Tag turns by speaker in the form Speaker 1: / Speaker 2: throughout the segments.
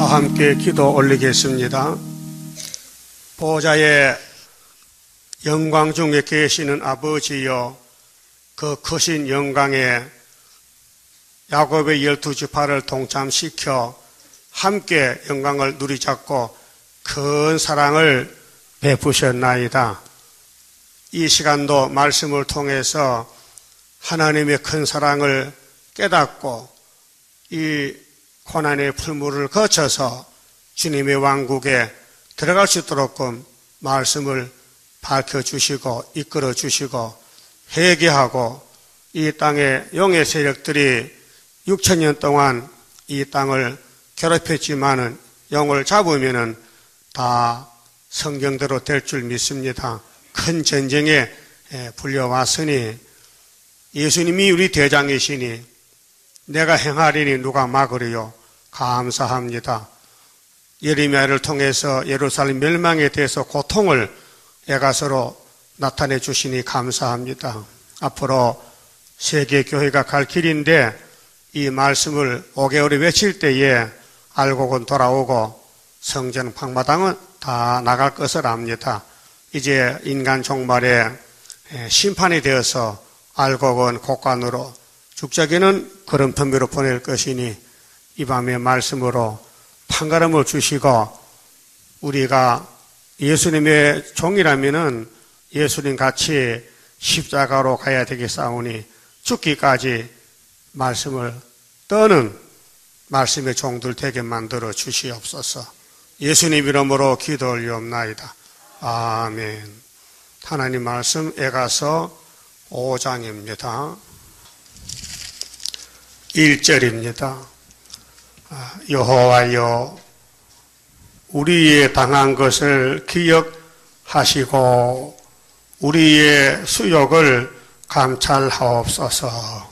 Speaker 1: 함께 기도 올리겠습니다. 보좌의 영광 중에 계시는 아버지여, 그 크신 영광에 야곱의 12지파를 동참시켜 함께 영광을 누리잡고 큰 사랑을 베푸셨나이다. 이 시간도 말씀을 통해서 하나님의 큰 사랑을 깨닫고 이 고난의 풀무를 거쳐서 주님의 왕국에 들어갈 수 있도록 말씀을 밝혀주시고 이끌어주시고 회개하고 이 땅의 영의 세력들이 6,000년 동안 이 땅을 괴롭혔지만은 영을 잡으면은 다 성경대로 될 줄 믿습니다. 큰 전쟁에 불려왔으니 예수님이 우리 대장이시니 내가 행하리니 누가 막으리요. 감사합니다. 예레미야를 통해서 예루살렘 멸망에 대해서 고통을 애가서로 나타내 주시니 감사합니다. 앞으로 세계교회가 갈 길인데 이 말씀을 5개월에 외칠 때에 알곡은 돌아오고 성전 방마당은 다 나갈 것을 압니다. 이제 인간 종말에 심판이 되어서 알곡은 곡간으로 죽자기는 걸음터미로 보낼 것이니 이 밤의 말씀으로 판가름을 주시고 우리가 예수님의 종이라면은 예수님 같이 십자가로 가야 되겠사오니 죽기까지 말씀을 떠는 말씀의 종들 되게 만들어 주시옵소서. 예수님 이름으로 기도 올리옵나이다. 아멘. 하나님 말씀 에가서 5장입니다. 1절입니다. 여호와여, 우리의 당한 것을 기억하시고 우리의 수욕을 감찰하옵소서.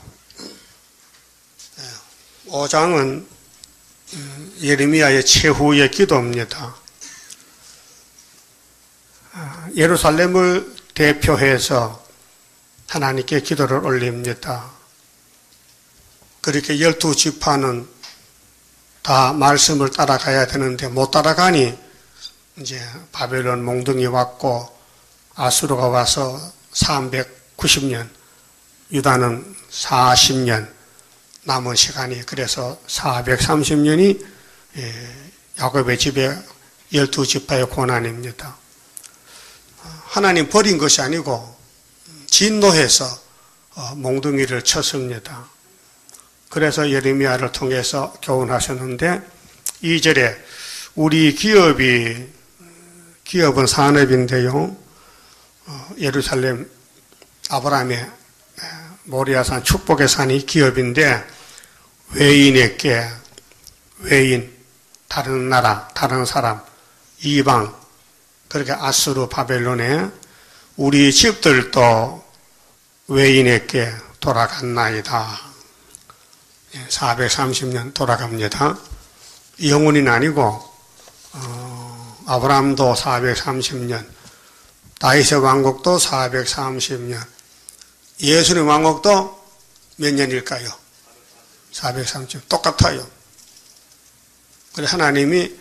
Speaker 1: 5장은 예레미야의 최후의 기도입니다. 예루살렘을 대표해서 하나님께 기도를 올립니다. 그렇게 12지파는 다 말씀을 따라가야 되는데 못 따라가니 이제 바벨론 몽둥이 왔고 아수르가 와서 390년, 유다는 40년 남은 시간이, 그래서 430년이 야곱의 집에 12지파의 고난입니다. 하나님 버린 것이 아니고 진노해서 몽둥이를 쳤습니다. 그래서 예레미야를 통해서 교훈하셨는데 2절에 우리 기업은 산업인데요. 예루살렘 아브라함의 모리아산 축복의 산이 기업인데 외인에게, 외인, 다른 나라, 다른 사람, 이방, 그렇게 아수르 바벨론에 우리 집들도 외인에게 돌아갔나이다. 430년 돌아갑니다. 영원히는 아니고 아브라함도 430년, 다윗의 왕국도 430년, 예수님 왕국도 몇 년일까요? 430년. 똑같아요. 그래서 하나님이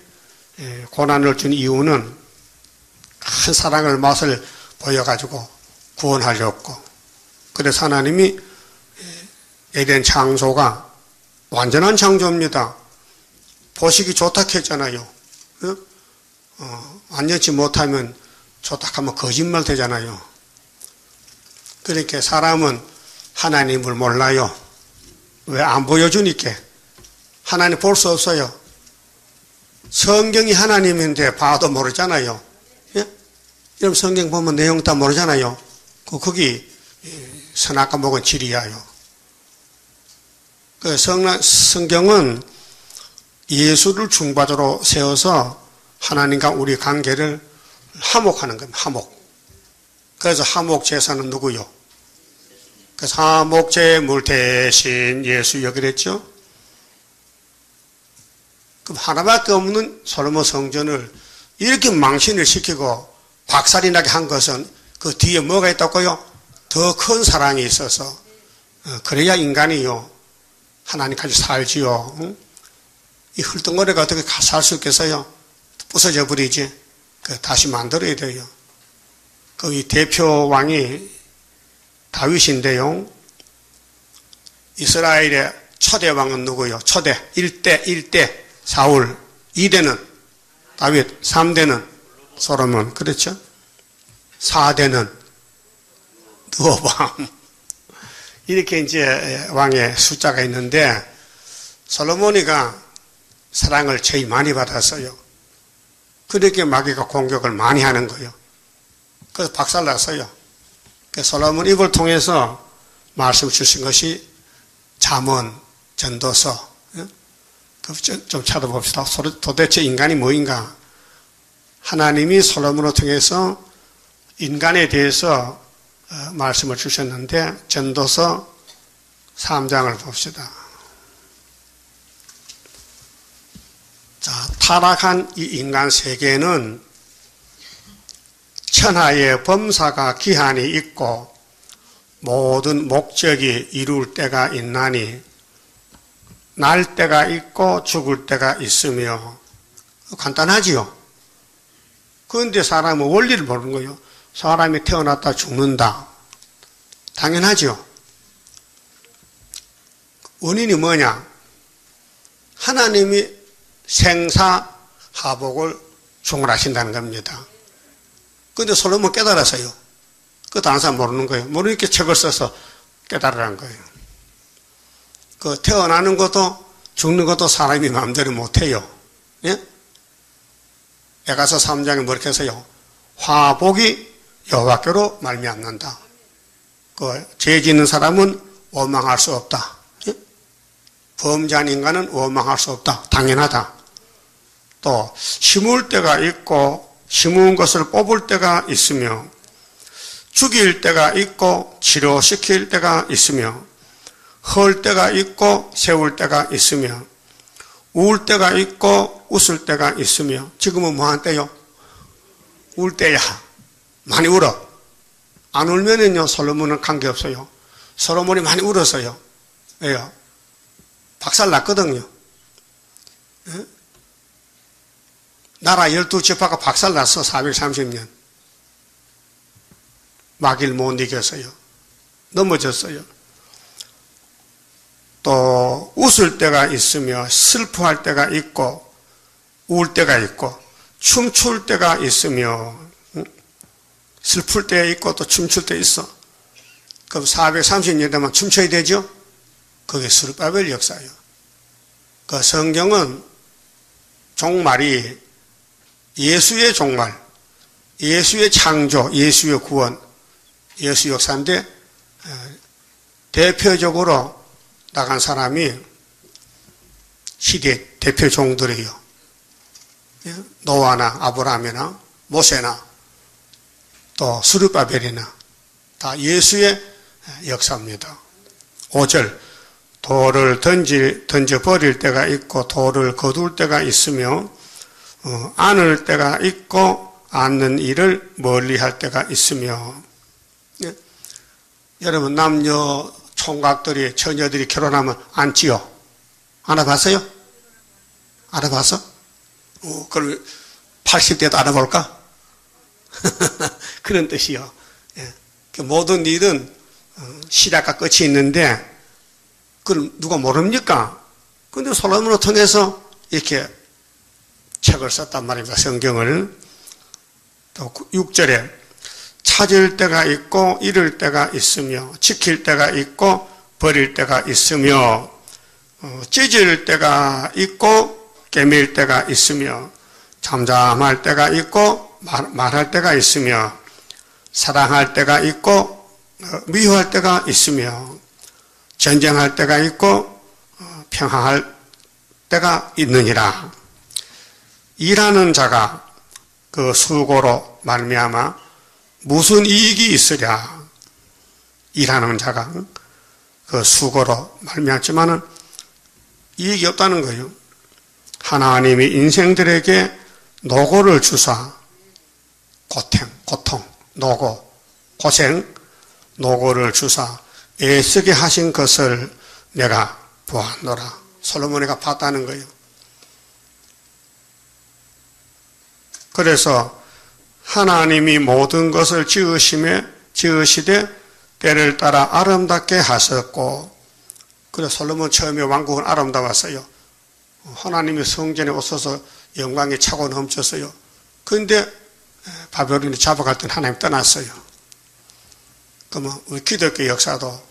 Speaker 1: 고난을 준 이유는 큰 사랑을 맛을 보여가지고 구원하려고. 그래서 하나님이 에덴 창조가 완전한 창조입니다. 보시기 좋다 했잖아요. 완전치 못하면 좋다 하면 거짓말 되잖아요. 그러니까 사람은 하나님을 몰라요. 왜 안 보여주니까. 하나님 볼 수 없어요. 성경이 하나님인데 봐도 모르잖아요. 예? 여러분 성경 보면 내용 다 모르잖아요. 거기 선악과 목은 지리야요. 그 성경은 예수를 중보자로 세워서 하나님과 우리 관계를 화목하는 겁니다. 화목. 그래서 화목 제사는 누구요? 그래서 화목 제물 대신 예수 여기랬죠. 그럼 하나밖에 없는 솔로몬 성전을 이렇게 망신을 시키고 박살이 나게 한 것은 그 뒤에 뭐가 있다고요? 더 큰 사랑이 있어서 그래야 인간이요 하나님까지 살지요. 이 흙덩어리가 어떻게 살 수 있겠어요? 부서져 버리지. 다시 만들어야 돼요. 거기 대표 왕이 다윗인데요. 이스라엘의 초대 왕은 누구요? 초대 1대 사울, 2대는 다윗, 3대는 솔로몬, 그렇죠? 4대는 르호보암. 이렇게 이제 왕의 숫자가 있는데 솔로몬이가 사랑을 제일 많이 받았어요. 그렇게 마귀가 공격을 많이 하는 거예요. 그래서 박살났어요. 솔로몬 입을 통해서 말씀 주신 것이 잠언, 전도서. 좀 찾아봅시다. 도대체 인간이 뭐인가? 하나님이 솔로몬을 통해서 인간에 대해서 말씀을 주셨는데 전도서 3장을 봅시다. 자, 타락한 이 인간 세계는 천하의 범사가 기한이 있고 모든 목적이 이룰 때가 있나니 날 때가 있고 죽을 때가 있으며 간단하지요. 그런데 사람은 원리를 모르는 거예요. 사람이 태어났다 죽는다. 당연하죠. 원인이 뭐냐? 하나님이 생사하복을 종을하신다는 겁니다. 그런데 솔로몬 깨달았어요. 그거 다른 사람 모르는 거예요. 모르니까 책을 써서 깨달으라는 거예요. 태어나는 것도 죽는 것도 사람이 마음대로 못해요. 예? 에가서 3장에 뭐렇게 해서요? 화복이 여호와께로 말미암는다. 죄 짓는 사람은 원망할 수 없다. 예? 범죄한 인간은 원망할 수 없다. 당연하다. 또 심을 때가 있고 심은 것을 뽑을 때가 있으며 죽일 때가 있고 치료시킬 때가 있으며 헐 때가 있고 세울 때가 있으며 울 때가 있고 웃을 때가 있으며 지금은 뭐한 때요? 울 때야. 많이 울어. 안 울면은요 솔로몬은 관계없어요. 솔로몬이 많이 울었어요. 왜요? 박살 났거든요. 예? 나라 12지파가 박살 났어. 430년. 마귀를 못 이겼어요. 넘어졌어요. 또 웃을 때가 있으며 슬퍼할 때가 있고 울 때가 있고 춤출 때가 있으며 슬플 때 있고 또 춤출 때 있어. 그럼 430년 되면 춤춰야 되죠? 그게 스룹바벨 역사예요. 그 성경은 종말이 예수의 종말, 예수의 창조, 예수의 구원, 예수 역사인데 대표적으로 나간 사람이 시대 대표 종들이에요. 노아나 아브라함이나 모세나 또 스룹바벨이나 다 예수의 역사입니다. 5절 돌을 던져버릴 때가 있고 돌을 거둘 때가 있으며 안을 때가 있고 않는 일을 멀리할 때가 있으며 예? 여러분 남녀 총각들이 처녀들이 결혼하면 안지요? 알아봤어요? 알아봤어? 그걸 80대도 알아볼까? 그런 뜻이요. 예. 모든 일은 시작과 끝이 있는데 그걸 누가 모릅니까? 그런데 솔로몬을 통해서 이렇게 책을 썼단 말입니다. 성경을. 또 6절에 찾을 때가 있고 잃을 때가 있으며 지킬 때가 있고 버릴 때가 있으며 찢을 때가 있고 깨밀 때가 있으며 잠잠할 때가 있고 말할 때가 있으며 사랑할 때가 있고 미워할 때가 있으며 전쟁할 때가 있고 평화할 때가 있느니라. 일하는 자가 그 수고로 말미암아 무슨 이익이 있으랴. 일하는 자가 그 수고로 말미암지만은 이익이 없다는 거예요. 하나님이 인생들에게 노고를 주사 고통, 노고, 고생, 노고를 주사 애쓰게 하신 것을 내가 보았노라. 솔로몬이가 봤다는 거예요. 그래서 하나님이 모든 것을 지으시되 때를 따라 아름답게 하셨고, 그래 솔로몬 처음에 왕국은 아름다웠어요. 하나님이 성전에 오셔서 영광이 차고 넘쳤어요. 그런데 바벨론이 잡아갈 때 하나님 떠났어요. 그러면 우리 기독교 역사도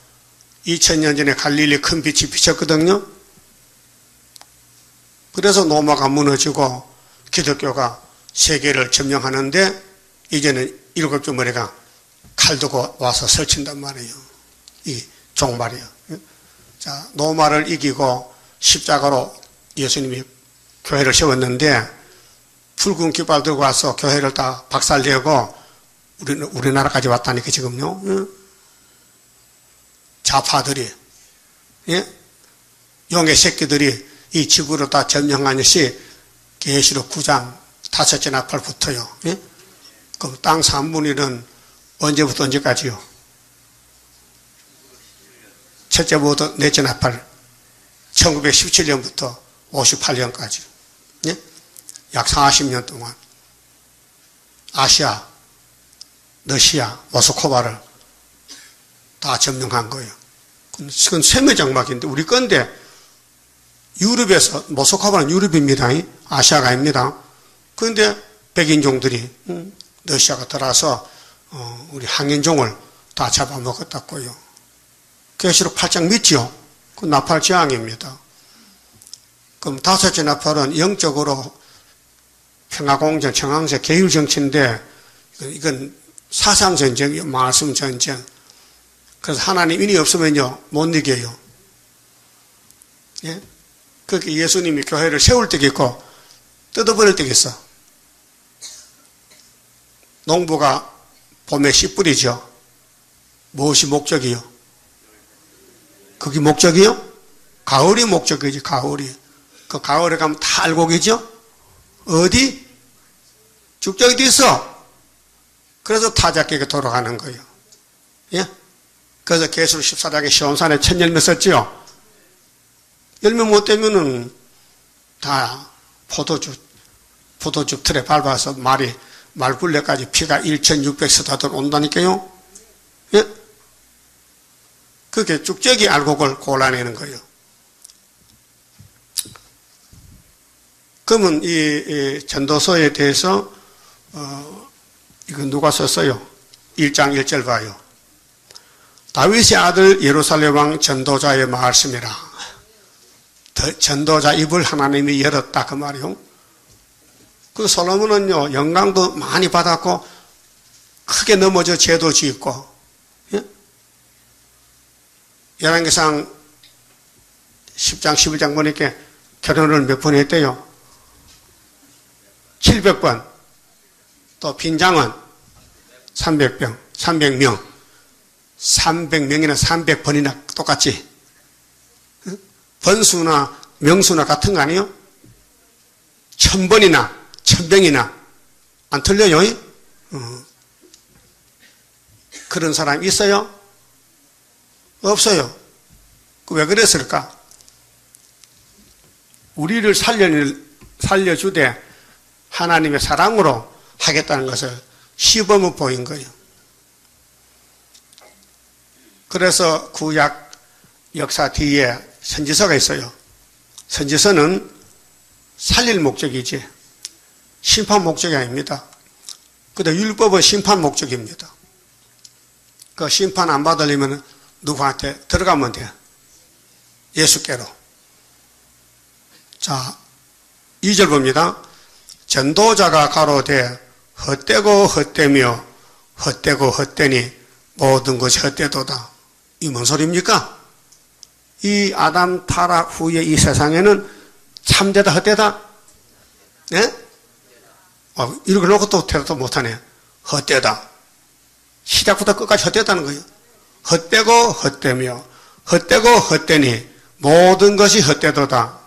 Speaker 1: 2000년 전에 갈릴리 큰 빛이 비쳤거든요. 그래서 로마가 무너지고 기독교가 세계를 점령하는데 이제는 7줄 머리가 칼 두고 와서 설친단 말이에요. 이 종말이에요. 자, 로마를 이기고 십자가로 예수님이 교회를 세웠는데 붉은 깃발 들고 와서 교회를 다 박살내고 우리나라까지 왔다니까 지금요. 좌파들이, 용의 새끼들이 이 지구를 다 점령한 것이 계시록 9장 5째 나팔부터요. 그럼 땅 3분의 1은 언제부터 언제까지요? 첫째부터 넷째 나팔 1917년부터 58년까지 약 40년 동안 아시아, 러시아, 모스크바를 다 점령한 거예요. 그건 세계 장막인데 우리 건데 유럽에서 모스크바는 유럽입니다. 아시아가 아닙니다. 그런데 백인종들이 러시아가 들어와서 우리 항인종을 다 잡아먹었다고요. 계시록 8장 믿지요? 그 나팔 재앙입니다. 그럼 5째 나팔은 영적으로 평화공정, 청황제, 계율정치인데 이건 사상전쟁이요. 말씀전쟁. 그래서 하나님 인이 없으면요 못 이겨요. 예? 그렇게 예수님이 교회를 세울 때가 있고 뜯어버릴 때가 있어. 농부가 봄에 씨 뿌리죠. 무엇이 목적이요? 그게 목적이요? 가을이 목적이지, 가을이. 그 가을에 가면 다 알고 계죠? 어디? 죽적이 어디 있어? 그래서 타작에게 돌아가는 거예요. 예? 그래서 계시록 14장에 시온산에 첫 열매 썼죠? 열매 못 되면은 다 포도주 틀에 밟아서 말굴레까지 피가 1600스타들 온다니까요? 예? 그게 쭉적이 알고 그걸 골라내는 거예요. 그러면 이 전도서에 대해서, 이거 누가 썼어요? 1장 1절 봐요. 다윗의 아들 예루살렘 왕 전도자의 말씀이라. 전도자 입을 하나님이 열었다. 그 말이요. 그 솔로몬은요, 영광도 많이 받았고, 크게 넘어져 죄도 짓고, 예? 열왕기상 10장, 11장 보니까 결혼을 몇 번 했대요? 700번. 또 빈장은 300명. 300명이나 300번이나 똑같지? 번수나 명수나 같은 거 아니에요? 1000번이나 1000명이나 안 틀려요? 그런 사람 있어요? 없어요. 왜 그랬을까? 우리를 살려주되 하나님의 사랑으로 하겠다는 것을 시범을 보인 거예요. 그래서 구약 역사 뒤에 선지서가 있어요. 선지서는 살릴 목적이지 심판 목적이 아닙니다. 근데 율법은 심판 목적입니다. 그 심판 안 받으려면 누구한테 들어가면 돼요. 예수께로. 자, 2절 봅니다. 전도자가 가로되 헛되고 헛되며 헛되고 헛되니 모든 것이 헛되도다. 이 뭔 소리입니까? 이 아담 타락 후에 이 세상에는 참되다 헛되다? 예? 이렇게 놓고 또 대답도 못하네. 헛되다. 시작부터 끝까지 헛되다는 거예요. 헛되고 헛되며 헛되고 헛되니 모든 것이 헛되도다.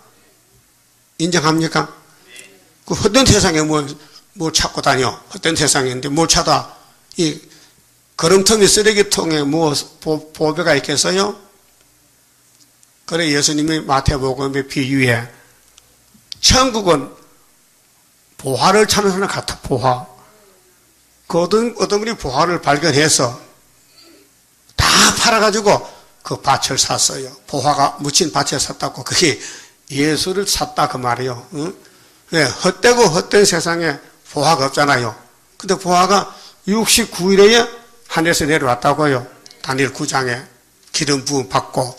Speaker 1: 인정합니까? 그 헛된 세상에 뭘 찾고 다녀? 헛된 세상인데 뭘 찾아? 이 거름터미 쓰레기통에 보배가 있겠어요? 그래 예수님이 마태복음의 비유에 천국은 보화를 찾는 사람 같아, 보화. 그 어떤 분이 보화를 발견해서 다 팔아가지고 그 밭을 샀어요. 보화가 묻힌 밭을 샀다고. 그게 예수를 샀다 그 말이에요. 응? 왜? 헛되고 헛된 세상에 보화가 없잖아요. 근데 보화가 69일에 하늘에서 내려왔다고요. 다니엘 9장에 기름 부음 받고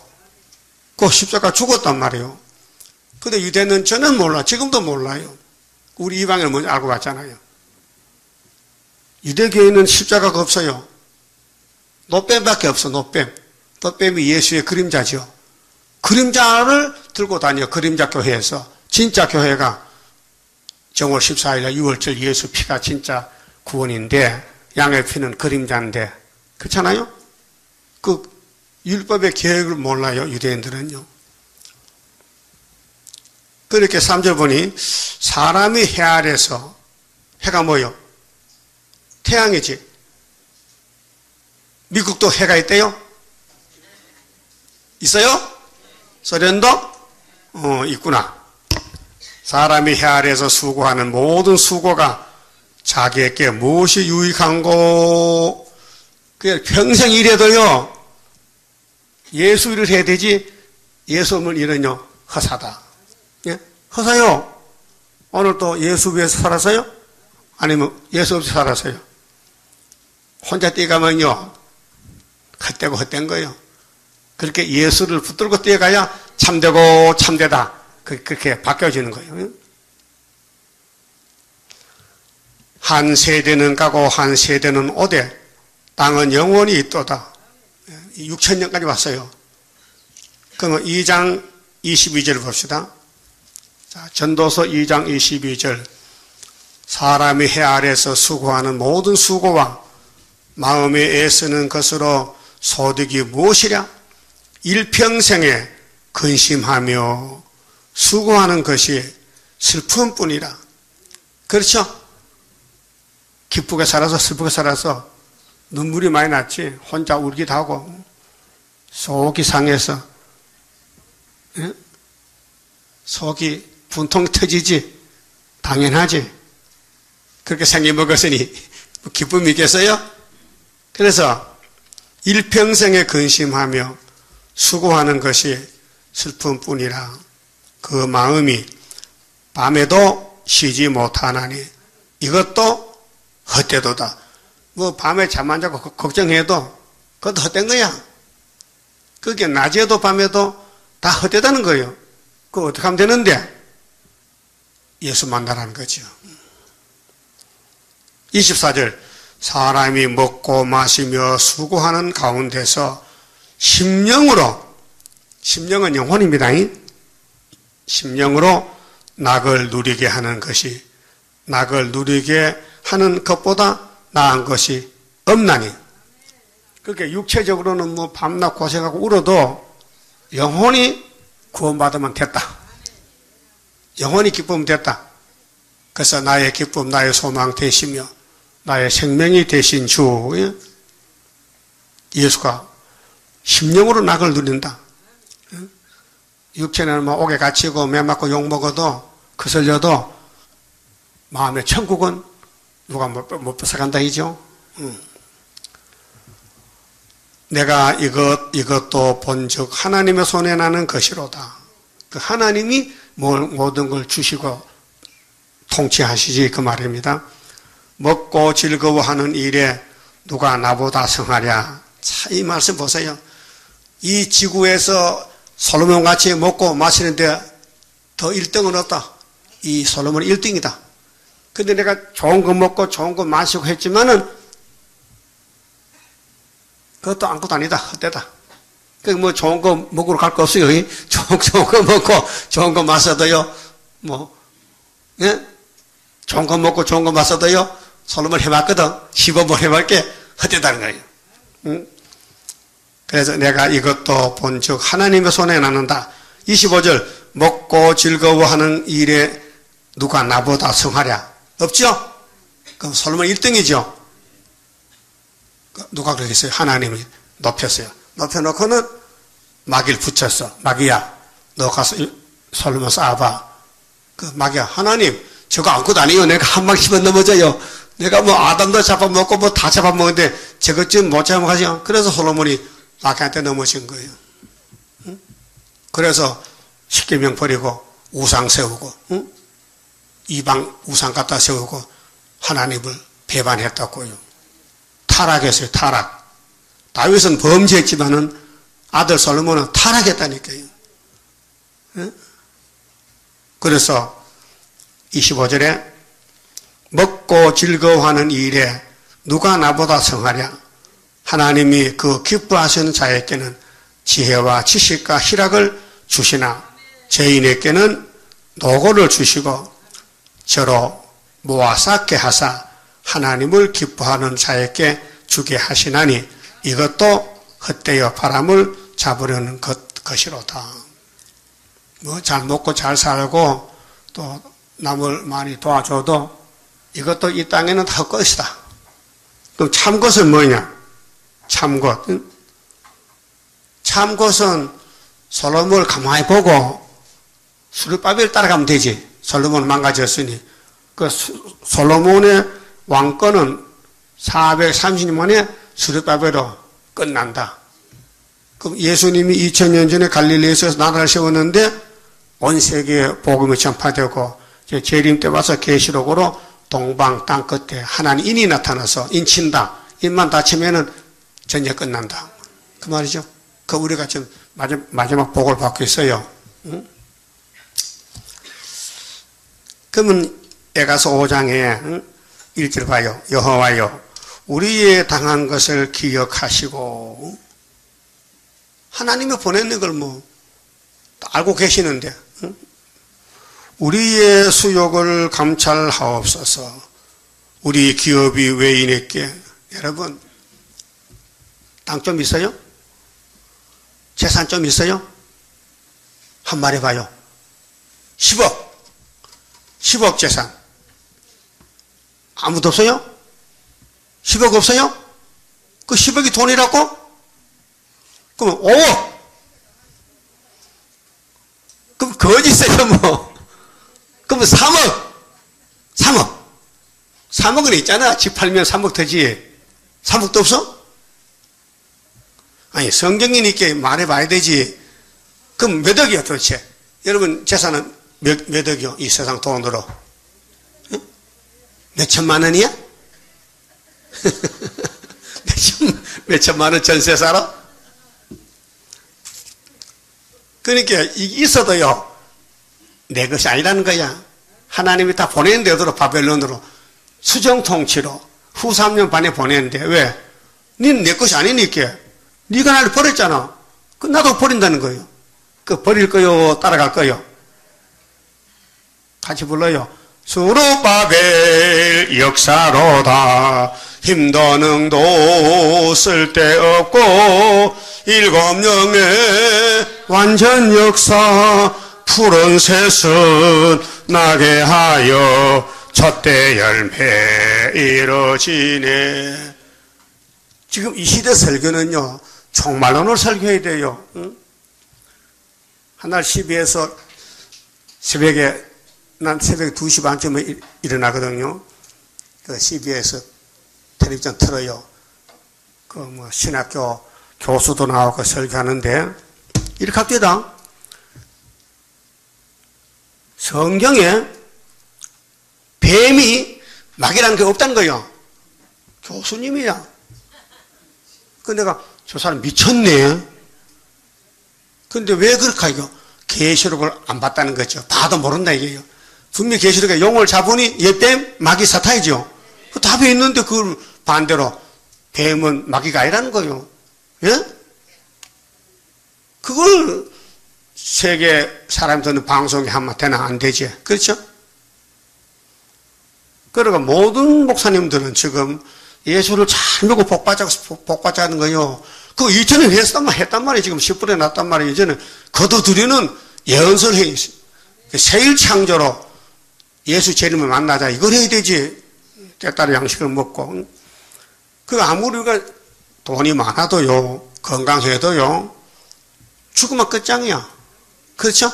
Speaker 1: 그 십자가 죽었단 말이에요. 근데 유대는 저는 몰라. 지금도 몰라요. 우리 이방인은 먼저 알고 왔잖아요. 유대교회는 십자가가 없어요. 노뱀밖에 없어. 노뱀. 노뱀이 예수의 그림자죠. 그림자를 들고 다녀. 그림자 교회에서. 진짜 교회가 정월 14일 6월절 예수 피가 진짜 구원인데 양의 피는 그림자인데 그렇잖아요? 그 율법의 계획을 몰라요. 유대인들은요. 그렇게 3절 보니 사람이 해 아래서 해가 뭐요? 태양이지. 미국도 해가 있대요? 있어요? 소련도? 있구나. 사람이 해 아래에서 수고하는 모든 수고가 자기에게 무엇이 유익한고? 그게 평생 일해도요, 예수 일을 해야 되지, 예수 없는 일은요, 허사다. 예? 허사요. 오늘 또 예수 위해서 살았어요? 아니면 예수 없이 살았어요? 혼자 뛰어가면요, 헛되고 헛된 거예요. 그렇게 예수를 붙들고 뛰어가야 참되고 참되다. 그렇게 바뀌어지는 거예요. 한 세대는 가고 한 세대는 오되 땅은 영원히 있도다. 6천년까지 왔어요. 그러면 2장 22절 봅시다. 자, 전도서 2장 22절. 사람이 해 아래서 수고하는 모든 수고와 마음에 애쓰는 것으로 소득이 무엇이랴? 일평생에 근심하며 수고하는 것이 슬픔뿐이라. 그렇죠? 기쁘게 살아서 슬프게 살아서 눈물이 많이 났지. 혼자 울기도 하고 속이 상해서 속이 분통 터지지. 당연하지. 그렇게 생기 먹었으니 기쁨이 있겠어요? 그래서 일평생에 근심하며 수고하는 것이 슬픔뿐이라. 그 마음이 밤에도 쉬지 못하나니 이것도 헛되도다. 뭐 밤에 잠 안 자고 걱정해도 그것도 헛된 거야. 그게 낮에도 밤에도 다 헛되다는 거예요. 그거 어떻게 하면 되는데? 예수 만나라는 거죠. 24절. 사람이 먹고 마시며 수고하는 가운데서 심령으로, 심령은 영혼입니다. 심령으로 낙을 누리게 하는 것이, 낙을 누리게 하는 것보다 나은 것이 없나니. 그렇게 육체적으로는 뭐 밤낮 고생하고 울어도 영혼이 구원받으면 됐다. 영혼이 기쁨 됐다. 그래서 나의 기쁨, 나의 소망 되시며 나의 생명이 되신 주 예수가 심령으로 낙을 누린다. 육체는 뭐 옥에 갇히고 매 맞고 욕 먹어도 거슬려도 마음의 천국은 누가 못 뺏어간다 이죠. 내가 이것도 본즉 하나님의 손에 나는 것이로다. 그 하나님이 모든 걸 주시고 통치하시지 그 말입니다. 먹고 즐거워하는 일에 누가 나보다 성하랴. 자, 이 말씀 보세요. 이 지구에서 솔로몬 같이 먹고 마시는데 더 1등은 없다. 이 솔로몬이 1등이다. 근데 내가 좋은 거 먹고 좋은 거 마시고 했지만은 그것도 아무것도 아니다. 헛되다. 그 뭐 좋은 거 먹으러 갈 거 없어요. 좋은 거 먹고 좋은 거 마셔도요. 뭐 예? 좋은 거 먹고 좋은 거 마셔도요. 솔로몬 해봤거든. 15번 해볼게. 헛되다는 거예요. 응? 그래서 내가 이것도 본즉 하나님의 손에 나는다. 25절. 먹고 즐거워하는 일에 누가 나보다 성하랴. 없죠? 그럼 솔로몬 1등이죠. 누가 그러겠어요? 하나님이 높였어요. 높여놓고는 마귀를 붙였어. 마귀야, 너 가서 솔로몬 쌓아봐. 그 마귀야, 하나님 저거 아무것도 아니에요. 내가 한 방 씹어 넘어져요. 내가 뭐 아담도 잡아먹고 뭐 다 잡아먹는데 저것 좀 못 잡아가죠. 그래서 솔로몬이 마귀한테 넘어진 거예요. 응? 그래서 십계명 버리고 우상 세우고, 응? 이방 우상 갖다 세우고 하나님을 배반했다고요. 타락했어요. 타락. 다윗은 범죄했지만은 아들 솔로몬은 타락했다니까요. 응? 그래서 25절에 먹고 즐거워하는 일에 누가 나보다 성하랴. 하나님이 그 기뻐하시는 자에게는 지혜와 지식과 희락을 주시나 죄인에게는 노고를 주시고 저로 모아 쌓게 하사 하나님을 기뻐하는 자에게 주게 하시나니 이것도 헛되어 바람을 잡으려는 것이로다. 뭐 잘 먹고 잘 살고 또 남을 많이 도와줘도 이것도 이 땅에는 다 헛것이다. 그럼 참것은 뭐냐? 참것. 참것은 솔로몬을 가만히 보고 수르바벨 따라가면 되지. 솔로몬은 망가졌으니. 그 솔로몬의 왕권은 430년 만에 수르바벨로 끝난다. 그럼 예수님이 2000년 전에 갈릴리에서 나라를 세웠는데 온 세계에 복음이 전파되고 재림 때 와서 계시록으로 동방 땅 끝에 하나님 인이 나타나서 인친다. 인만 다치면은 전쟁 끝난다. 그 말이죠. 그 우리가 지금 마지막 복을 받고 있어요. 응? 그러면 에가서 5장에 응? 1절 봐요. 여호와여 우리의 당한 것을 기억하시고 하나님이 보내는 걸 뭐 알고 계시는데 응? 우리의 수욕을 감찰하옵소서. 우리 기업이 외인에게 여러분 땅 좀 있어요? 재산 좀 있어요? 한 마리 봐요. 10억 재산. 아무도 없어요? 10억 없어요? 그 10억이 돈이라고? 그럼 5억. 그럼 거짓이에요 뭐. 그럼 3억. 3억은 있잖아. 집 팔면 3억 되지. 3억도 없어? 아니 성경이니까 말해봐야 되지. 그럼 몇 억이야 도대체? 여러분 재산은 몇 억이요? 이 세상 돈으로. 응? 몇 천만 원이야? 몇 천만 원 전세 살아? 그러니까 있어도요 내 것이 아니라는 거야. 하나님이 다 보낸 데로 바벨론으로 수정 통치로 후 3년 반에 보냈는데 왜? 니는 내 것이 아니니까. 네가 나를 버렸잖아. 그 나도 버린다는 거예요. 그 버릴 거요, 따라갈 거요. 같이 불러요. 수르바벨 역사로다. 힘도 능도 쓸데없고 일곱 영의 완전 역사 푸른 새순 나게 하여 첫대 열매 이루어지네. 지금 이 시대 설교는요 종말론을 설교해야 돼요. 응? 한날 CB에서 새벽에 난 새벽 2시 반쯤에 일어나거든요. 그 CB에서 텔레비전 틀어요. 그 뭐 신학교 교수도 나오고 설교하는데 이렇게 합니다. 성경에 뱀이 마귀라는 게 없다는 거예요. 교수님이야. 그 내가 저 사람 미쳤네. 근데 왜 그렇게 하죠? 계시록을 안 봤다는 거죠. 봐도 모른다 이게요. 분명히 계시록에 용을 잡으니 얘 뱀, 마귀 사탄이죠. 그 답이 있는데 그걸 반대로 뱀은 마귀가 아니라는 거예요. 예? 그걸 세계 사람들은 방송에 하면 되나 안 되지. 그렇죠? 그러니까 모든 목사님들은 지금 예수를 잘 믿고 복받자는 거예요. 그거 2000년 했단 말이에요. 지금 10분에 났단 말이에요. 이제는 거둬들이는 예언설 해 있어요. 새일 창조로 예수 재림을 만나자. 이걸 해야 되지. 때따라 양식을 먹고. 그 아무리 우리가 돈이 많아도요, 건강해도요, 죽으면 끝장이야. 그렇죠?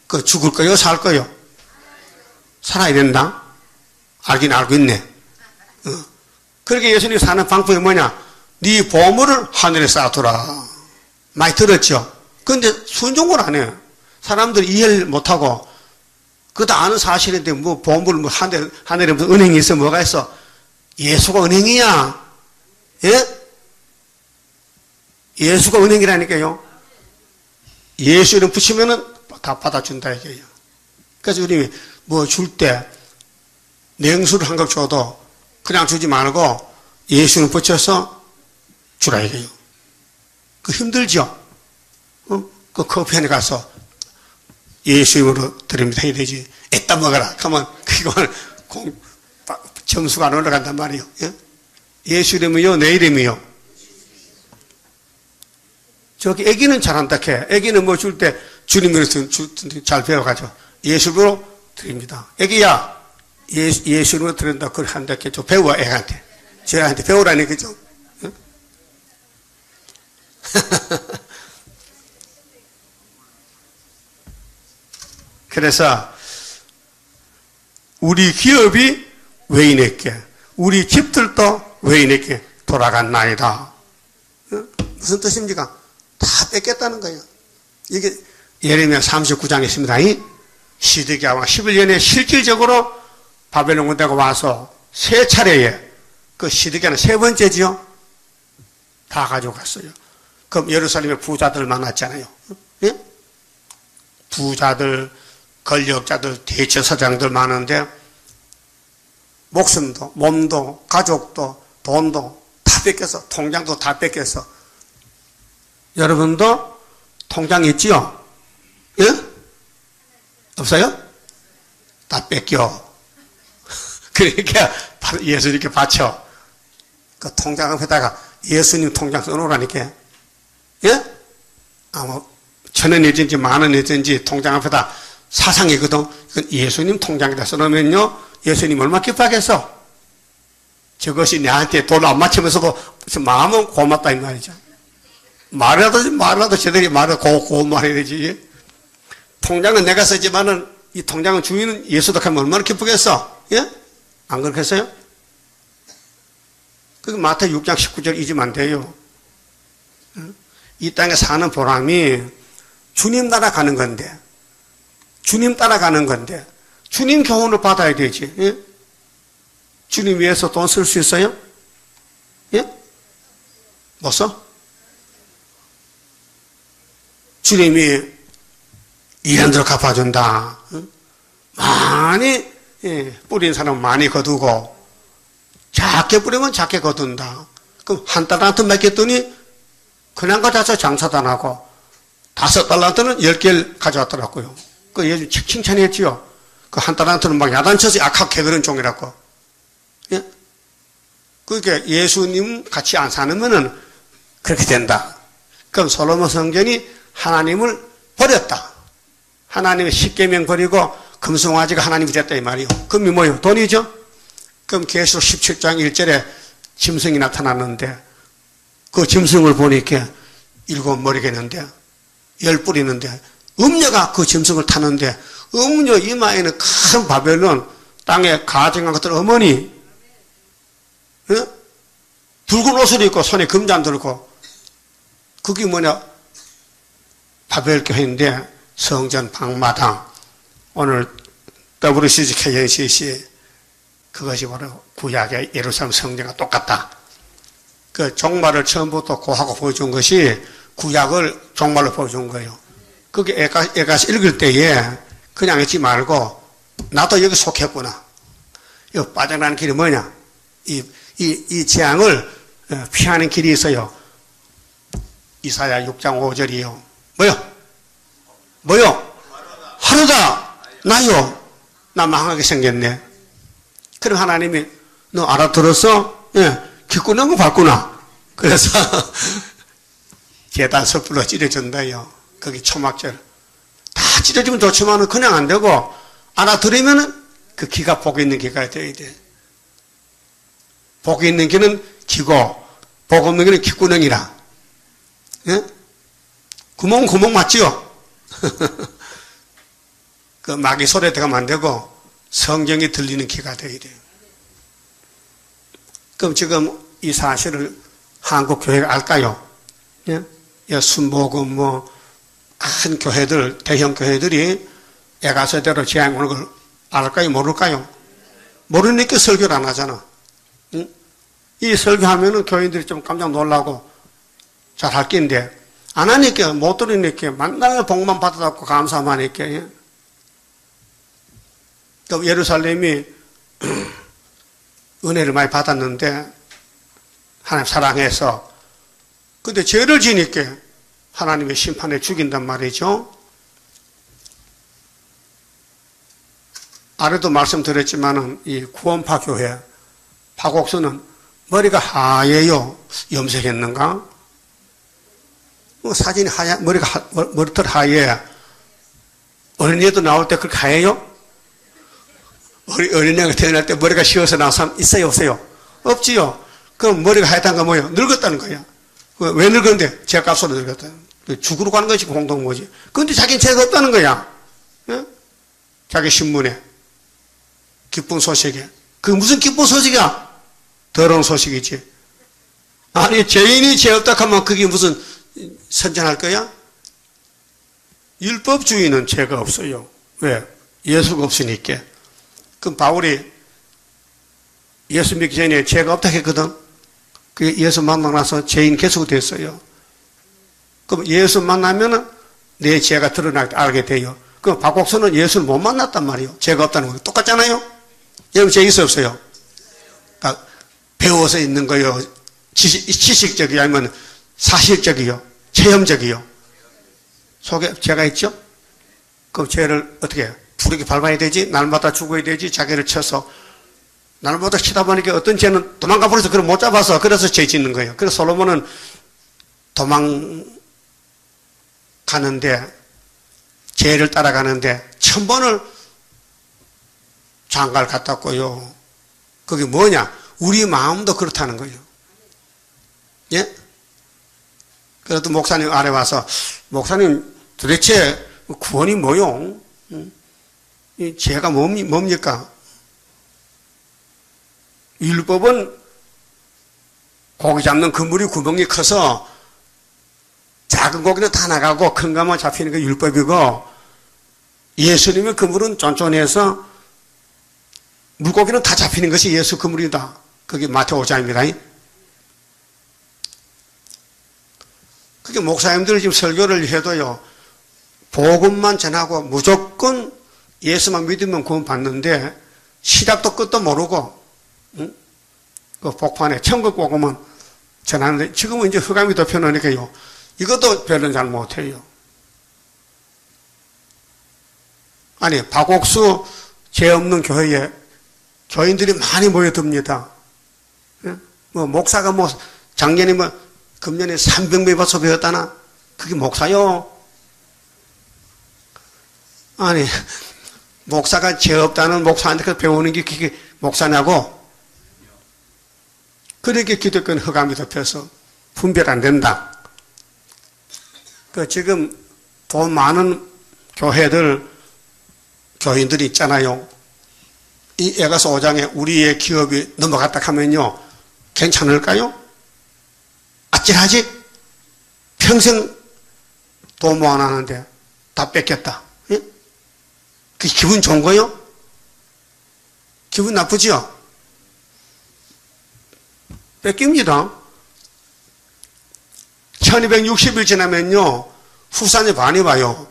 Speaker 1: 그 죽을 거요, 살 거요? 살아야 된다? 알긴 알고 있네. 그렇게 예수님이 사는 방법이 뭐냐? 네 보물을 하늘에 쌓아두라. 많이 들었죠? 근데 순종을 안 해요. 사람들이 이해를 못하고, 그거 다 아는 사실인데, 뭐, 보물, 뭐, 하늘에 무슨 은행이 있어, 뭐가 있어? 예수가 은행이야. 예? 예수가 은행이라니까요. 예수 이름 붙이면은 다 받아준다, 이게요. 그래서 우리 뭐 줄 때, 냉수를 한 컵 줘도 그냥 주지 말고 예수 이름 붙여서 주라, 이게요. 그 힘들죠? 그 커피숍에 가서 예수 이름으로 드립니다 해야 되지. 애따 먹어라. 그러면 그건 점수가 안 올라간단 말이에요. 예? 예수 이름이요, 내 이름이요. 저기 애기는 잘한다 해. 애기는 뭐 줄 때 주님 이름으로 잘 배워가지고 예수 이름으로 드립니다. 애기야, 예수 이름으로 드린다. 그걸 한다 해. 저 배워, 애한테. 쟤한테 배우라니까 좀. 예? 그래서 우리 기업이 외인에게, 우리 집들도 외인에게 돌아갔나이다. 무슨 뜻입니까? 다 뺏겼다는 거예요. 이게 예레미야 39장에 있습니다. 시드기야 왕 11년에 실질적으로 바벨론 군대가 와서 세 차례에, 그 시드기야는 세 번째지요. 다 가져갔어요. 그럼 예루살렘에 부자들 많았잖아요. 예? 부자들, 권력자들, 대처사장들 많은데 목숨도, 몸도, 가족도, 돈도 다 뺏겨서, 통장도 다 뺏겨서. 여러분도 통장 있지요? 예? 없어요? 다 뺏겨. 그러니까 예수 이렇게 바쳐. 그 통장 앞에다가 예수님 통장 써놓으라니까. 예? 아마 1,000원이든지 10,000원이든지 통장 앞에다 사상이거든. 이건 예수님 통장에다 써놓으면요, 예수님 얼마나 기뻐하겠어? 저것이 내한테 돈 안 맞추면서도 마음은 고맙다 이 말이죠. 말이라도 제대로 고운 말해야 되지. 통장은 내가 쓰지만은 이 통장은 주인은 예수도 하면 얼마나 기쁘겠어? 예? 안 그렇겠어요? 그 마태 6장 19절 잊으면 안 돼요. 이 땅에 사는 보람이 주님 따라가는 건데, 주님 따라가는 건데, 주님 교훈을 받아야 되지. 예? 주님 위해서 돈 쓸 수 있어요? 예? 못 써? 주님이 이런 대로 갚아준다. 많이 뿌린 사람은 많이 거두고, 작게 뿌리면 작게 거둔다. 그럼 한 달란트 맡겼더니 그냥 가져서 장사도 안 하고 5달란트는 10개를 가져왔더라고요. 그 예수 칭찬했지요. 그 한 달란트는 막 야단쳐서 약하게 그런 종이라고. 예? 그러니까 예수님 같이 안 사는면은 그렇게 된다. 그럼 솔로몬 성전이 하나님을 버렸다. 하나님의 십계명 버리고 금송아지가 하나님이 됐다 이 말이요. 금이 뭐예요? 돈이죠? 그럼 계시록 17장 1절에 짐승이 나타났는데 그 짐승을 보니까 7머리가 있는데 10뿔이 있는데 음녀가 그 짐승을 타는데 음녀 이마에는 큰 바벨론 땅에 가증한 것들 어머니, 예? 붉은 옷을 입고 손에 금잔 들고, 그게 뭐냐? 바벨교회인데 성전 방마당, 오늘 WCG KNCC 그것이 바로 구약의 예루살렘 성전과 똑같다. 그 종말을 처음부터 고하고 보여준 것이 구약을 종말로 보여준 거예요. 그게 애가서 읽을 때에 그냥 읽지 말고 나도 여기 속했구나. 이 빠져나가는 길이 뭐냐? 이 재앙을 피하는 길이 있어요. 이사야 6장 5절이요. 뭐요? 하루다. 나요. 나 망하게 생겼네. 그럼 하나님이 너 알아들었어? 예. 기꾸는 거 봤구나. 그래서 계단 섣불로 찌려준다요. 거기 초막절. 다 찌려주면 좋지만은 그냥 안 되고 알아들으면은 그 기가 복이 있는 기가 되어야 돼. 복이 있는 기는 기고, 복 없는 기는 기구멍이라. 예? 구멍 맞지요? 그 마귀 소리에 들어가면 안 되고 성경이 들리는 귀가 되어야 돼요. 그럼 지금 이 사실을 한국 교회가 알까요? 예? 순복음 큰 교회들, 대형 교회들이 애가서대로 지향 오는 걸 알까요? 모를까요? 모르니까 설교를 안 하잖아. 응? 이 설교하면은 교인들이 좀 깜짝 놀라고 잘 할 낀데, 안 하니까, 못 들으니까, 만날 복만 받아갖고 감사만 하니까. 예? 또 예루살렘이 은혜를 많이 받았는데, 하나님 사랑해서, 근데 죄를 지니까 하나님의 심판에 죽인단 말이죠. 아래도 말씀드렸지만은 이 구원파 교회 파곡수는 머리가 하얘요. 염색했는가? 사진이 머리털 하얘. 어린애도 나올 때 그렇게 하얘요? 어린애가 태어날 때 머리가 씌어서 나온 사람 있어요, 없어요? 없지요. 그럼 머리가 하얗다는 건 뭐예요? 늙었다는 거야. 왜 늙었는데? 죄값으로 늙었다. 죽으러 가는 것이 공동모지. 그런데 자기는 죄가 없다는 거야. 예? 자기 신문에. 기쁜 소식에. 그게 무슨 기쁜 소식이야? 더러운 소식이지. 아니, 죄인이 죄 없다 하면 그게 무슨 선전할 거야? 율법주의는 죄가 없어요. 왜? 예수가 없으니까. 그럼 바울이 예수 믿기 전에 죄가 없다 했거든. 그 예수 만나고 나서 죄인 계속 됐어요. 그럼 예수 만나면은 내 죄가 드러나게 알게 돼요. 그럼 박곡수는 예수를 못 만났단 말이에요. 죄가 없다는 거 똑같잖아요. 여러분 죄 있어 없어요? 그러니까 배워서 있는 거요. 지식적이요, 아니면 사실적이요, 체험적이요. 속에 죄가 있죠? 그럼 죄를 어떻게 해요? 부르게 밟아야 되지? 날마다 죽어야 되지? 자기를 쳐서 날마다 치다 보니까 어떤 죄는 도망가 버려서 그걸 못 잡아서 그래서 죄 짓는 거예요. 그래서 솔로몬은 도망가는데 죄를 따라가는데 1000번을 장가를 갔다고요. 그게 뭐냐? 우리 마음도 그렇다는 거예요. 예? 그래도 목사님 아래 와서 목사님 도대체 구원이 뭐요? 이 죄가 뭡니까? 율법은 고기 잡는 그물이 구멍이 커서 작은 고기는 다 나가고 큰 것만 잡히는 게 율법이고, 예수님의 그물은 쫀쫀해서 물고기는 다 잡히는 것이 예수 그물이다. 그게 마태오 5장입니다. 그게 목사님들이 지금 설교를 해도요, 복음만 전하고 무조건 예수만 믿으면 구원 받는데 시작도 끝도 모르고, 응? 그 복판에 천국 복음은 전하는데 지금은 이제 흑암이 덮여놓으니까요, 이것도 별로 잘 못해요. 아니, 박옥수 죄 없는 교회에 교인들이 많이 모여듭니다. 예? 목사가 작년에 금년에 300명 받아서 배웠다나? 그게 목사요? 아니, 목사가 죄 없다는 목사한테 배우는 게 그게 목사냐고? 그렇게 기독교는 흑암이 덮여서 분별 안 된다. 지금 돈 많은 교인들이 있잖아요. 이 에가서 5장에 우리의 기업이 넘어갔다 하면요, 괜찮을까요? 아찔하지? 평생 돈 모아놨는데 다 뺏겼다. 예? 그 기분 좋은 거요? 기분 나쁘지요? 뺏깁니다. 1260일 지나면요, 후산의 반이 와요.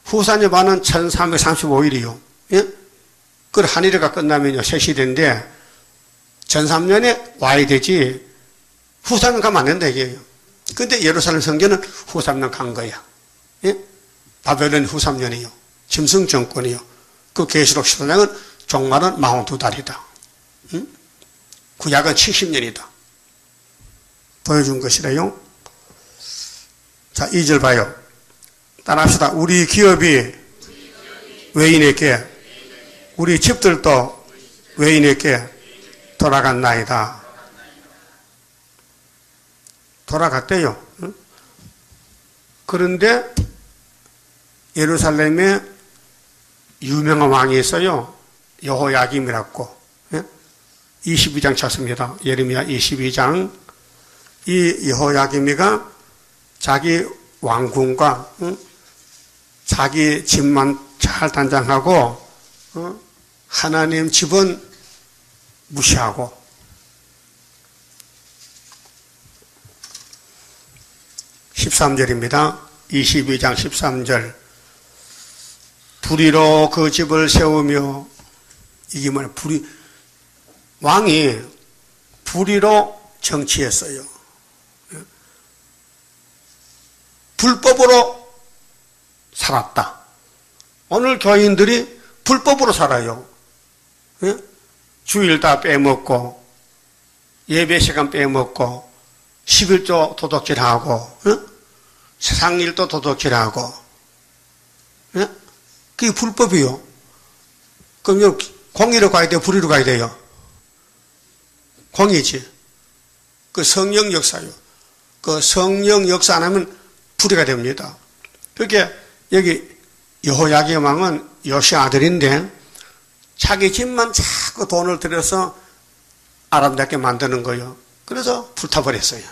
Speaker 1: 후산의 반은 1335일이요. 예? 그 한일회가 끝나면요, 새시대인데, 전삼년에 와야 되지, 후삼년 가면 안 된다, 이게요. 근데 예루살렘 성전은 후삼년 간 거야. 예? 바벨론 후삼년이요. 짐승 정권이요. 그 계시록 14장은 종말은 42달이다. 응? 구약은 70년이다. 보여준 것이래요. 자, 2절 봐요. 따라합시다. 우리 기업이 외인에게, 우리 집들도 외인에게 돌아갔나이다. 돌아갔대요. 그런데 예루살렘에 유명한 왕이 있어요. 여호야김이라고. 22장 찾습니다. 예레미야 22장. 이 여호야김이가 자기 왕궁과 자기 집만 잘 단장하고 하나님 집은 무시하고 13절입니다. 22장 13절. 불의로 그 집을 세우며, 이게 뭐냐, 왕이 불의로 정치했어요. 불법으로 살았다. 오늘 교인들이 불법으로 살아요. 주일 다 빼먹고, 예배 시간 빼먹고, 11조 도둑질하고, 세상 일도 도둑질하고, 그게 불법이요. 그럼 공의로 가야 돼요? 불의로 가야 돼요? 공의지. 그 성령 역사요. 그 성령 역사 안 하면 불의가 됩니다. 그렇게 여기 여호야김 왕은 요시 아들인데 자기 집만 자꾸 돈을 들여서 아름답게 만드는 거예요. 그래서 불타버렸어요.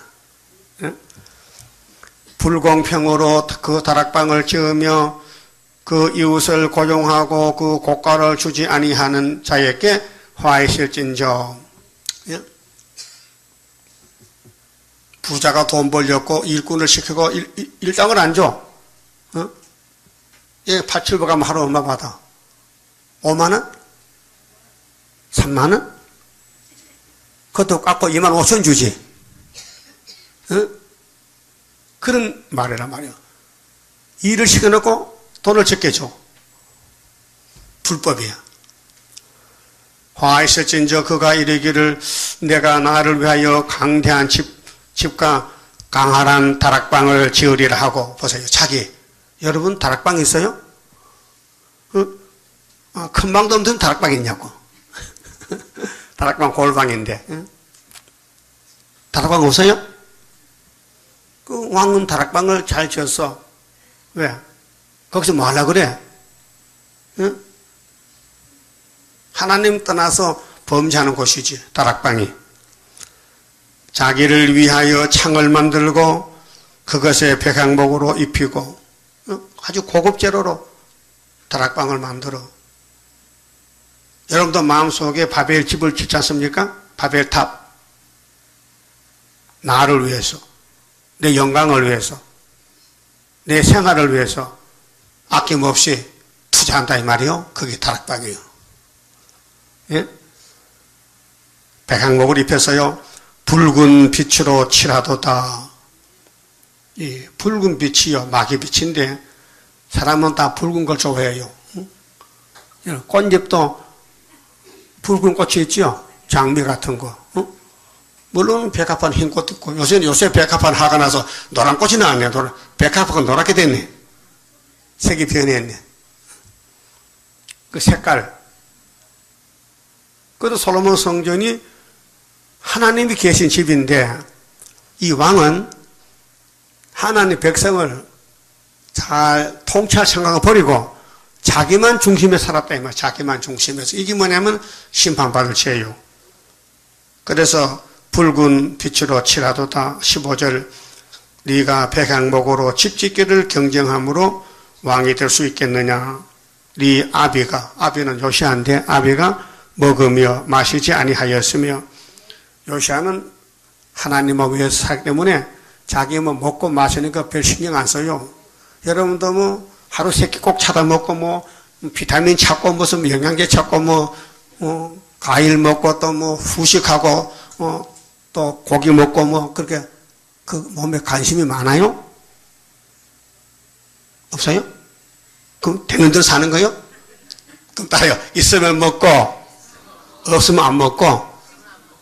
Speaker 1: 불공평으로 그 다락방을 지으며 그 이웃을 고용하고 그 고가를 주지 아니하는 자에게 화이실진저. 부자가 돈 벌렸고 일꾼을 시키고 일당을 안 줘. 파출부 가면 하루 얼마 받아? 5만 원? 3만 원? 그것도 깎고 2만 5천 주지. 그런 말이란 말이야. 일을 시켜놓고 돈을 적게 줘. 불법이야. 화이실진저 그가 이르기를 내가 나를 위하여 강대한 집과 강활한 다락방을 지으리라 하고. 보세요. 자기. 여러분 다락방 있어요? 큰 방도 없는 다락방 있냐고. 다락방 골방인데. 다락방 없어요? 그 왕은 다락방을 잘 지었어. 왜? 거기서 뭐 하려고 그래? 하나님 떠나서 범죄하는 곳이지, 다락방이. 자기를 위하여 창을 만들고 그것에 백향목으로 입히고 아주 고급 재료로 다락방을 만들어. 여러분도 마음속에 바벨 집을 짓지 않습니까? 바벨탑. 나를 위해서, 내 영광을 위해서, 내 생활을 위해서 아낌없이 투자한다 이 말이요. 그게 다락방이에요. 예? 백향목을 입혀서요. 붉은 빛으로 칠하도다. 이 붉은 빛이요. 마귀 빛인데 사람은 다 붉은 걸 좋아해요. 꽃잎도 붉은 꽃이 있죠. 장미 같은 거. 물론 백합화는 흰 꽃도 있고 요새 백합화는 화가 나서 노란 꽃이 나왔네. 백합화가 노랗게 됐네. 색이 변했네. 그 색깔. 그래도 솔로몬 성전이 하나님이 계신 집인데 이 왕은 하나님 백성을 잘 통치할 생각을 버리고 자기만 중심에 살았다 이 말. 자기만 중심에서. 이게 뭐냐면 심판받을 죄요. 그래서 붉은 빛으로 칠하도다. 15절. 네가 백향목으로 집 짓기를 경쟁함으로 왕이 될 수 있겠느냐. 네 아비는 요시아인데 아비가 먹으며 마시지 아니하였으며. 요시아는 하나님을 위해서 살기 때문에 자기 뭐 먹고 마시는 거 별 신경 안 써요. 여러분도 뭐 하루 세 끼 꼭 찾아 먹고 뭐 비타민 찾고 무슨 영양제 찾고 과일 먹고 또 뭐 후식하고 또 고기 먹고 뭐 그렇게 그 몸에 관심이 많아요? 없어요? 그럼 되는 대로 사는 거요? 그럼 따라요. 있으면 먹고 없으면 안 먹고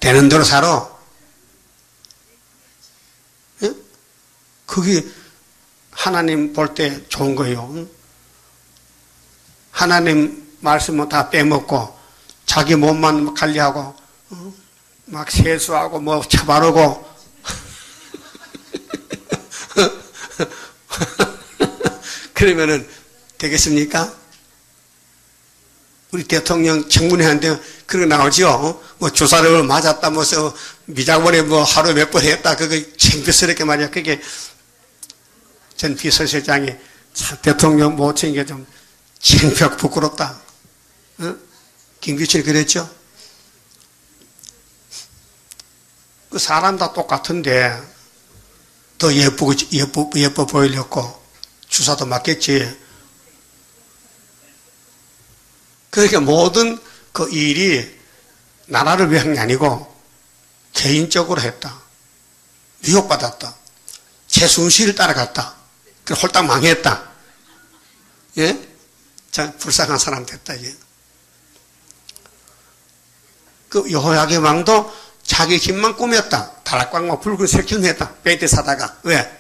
Speaker 1: 되는 대로 살아. 예? 그게 하나님 볼 때 좋은 거예요. 하나님 말씀은 다 빼먹고 자기 몸만 관리하고 막 세수하고 뭐 차바르고 그러면은 되겠습니까? 우리 대통령 청문회한테 그런 거 나오죠. 뭐 주사를 맞았다, 무슨 미장원에 뭐 하루 몇 번 했다. 그거 창피스럽게 말이야. 그게 전 비서실장이 참 대통령 모친 게 좀 창피하고 부끄럽다. 어? 김규철이 그랬죠. 그 사람 다 똑같은데 더 예뻐 보이려고 주사도 맞겠지. 그러니까 모든 그 일이 나라를 위한 게 아니고 개인적으로 했다. 미혹받았다. 제 순실을 따라갔다. 그 홀딱 망했다. 예? 참 불쌍한 사람 됐다. 이게. 그 여호야김 왕도 자기 집만 꾸몄다. 다락방과 붉은 색칠을 했다. 베이트 사다가. 왜?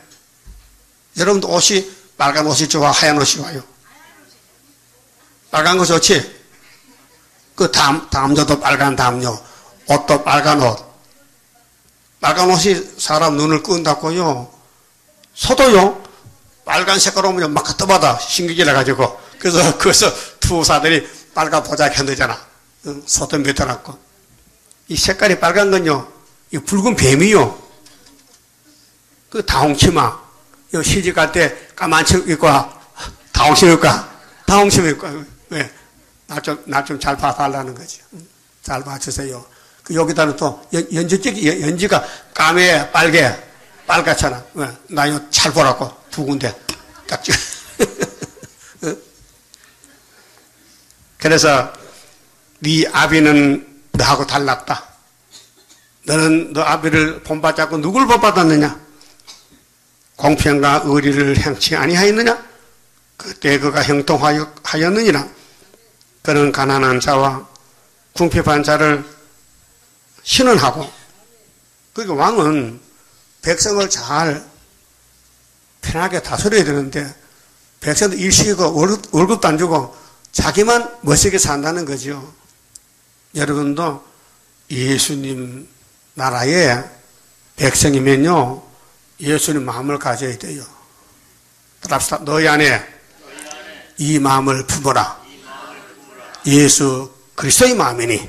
Speaker 1: 여러분도 옷이 빨간 옷이 좋아? 하얀 옷이 좋아요? 빨간 거 좋지? 그 담요도 빨간 담요, 옷도 빨간 옷. 빨간 옷이 사람 눈을 끈다고요. 소도요. 빨간 색깔 오면 막 떠받아. 신기질해 가지고. 그래서 투사들이 빨간 보자기 흔들잖아. 소도 밑어놨고. 이 색깔이 빨간 건요. 이 붉은 뱀이요. 그 다홍치마. 시집 갈 때 까만 치 입고 다홍치마 입고 다홍치마 입고. 왜? 나 좀 잘 봐달라는 거죠. 잘 봐주세요. 그 여기다는 또 연지가 까매 빨개 빨갛잖아. 왜? 나 이거 잘 보라고 두 군데 딱 찍어. 그래서 네 아비는 너하고 달랐다. 너는 너 아비를 본받았고 누굴 본받았느냐? 공평과 의리를 행치 아니하였느냐? 그때 그가 형통하였느니라. 그는 가난한 자와 궁핍한 자를 신원하고, 그러니까 왕은 백성을 잘 편하게 다스려야 되는데 백성도 일시키고 월급도 안 주고 자기만 멋있게 산다는 거죠. 여러분도 예수님 나라의 백성이면요 예수님 마음을 가져야 돼요. 따라합시다. 너희 안에 이 마음을 품어라. 예수 그리스도의 마음이니.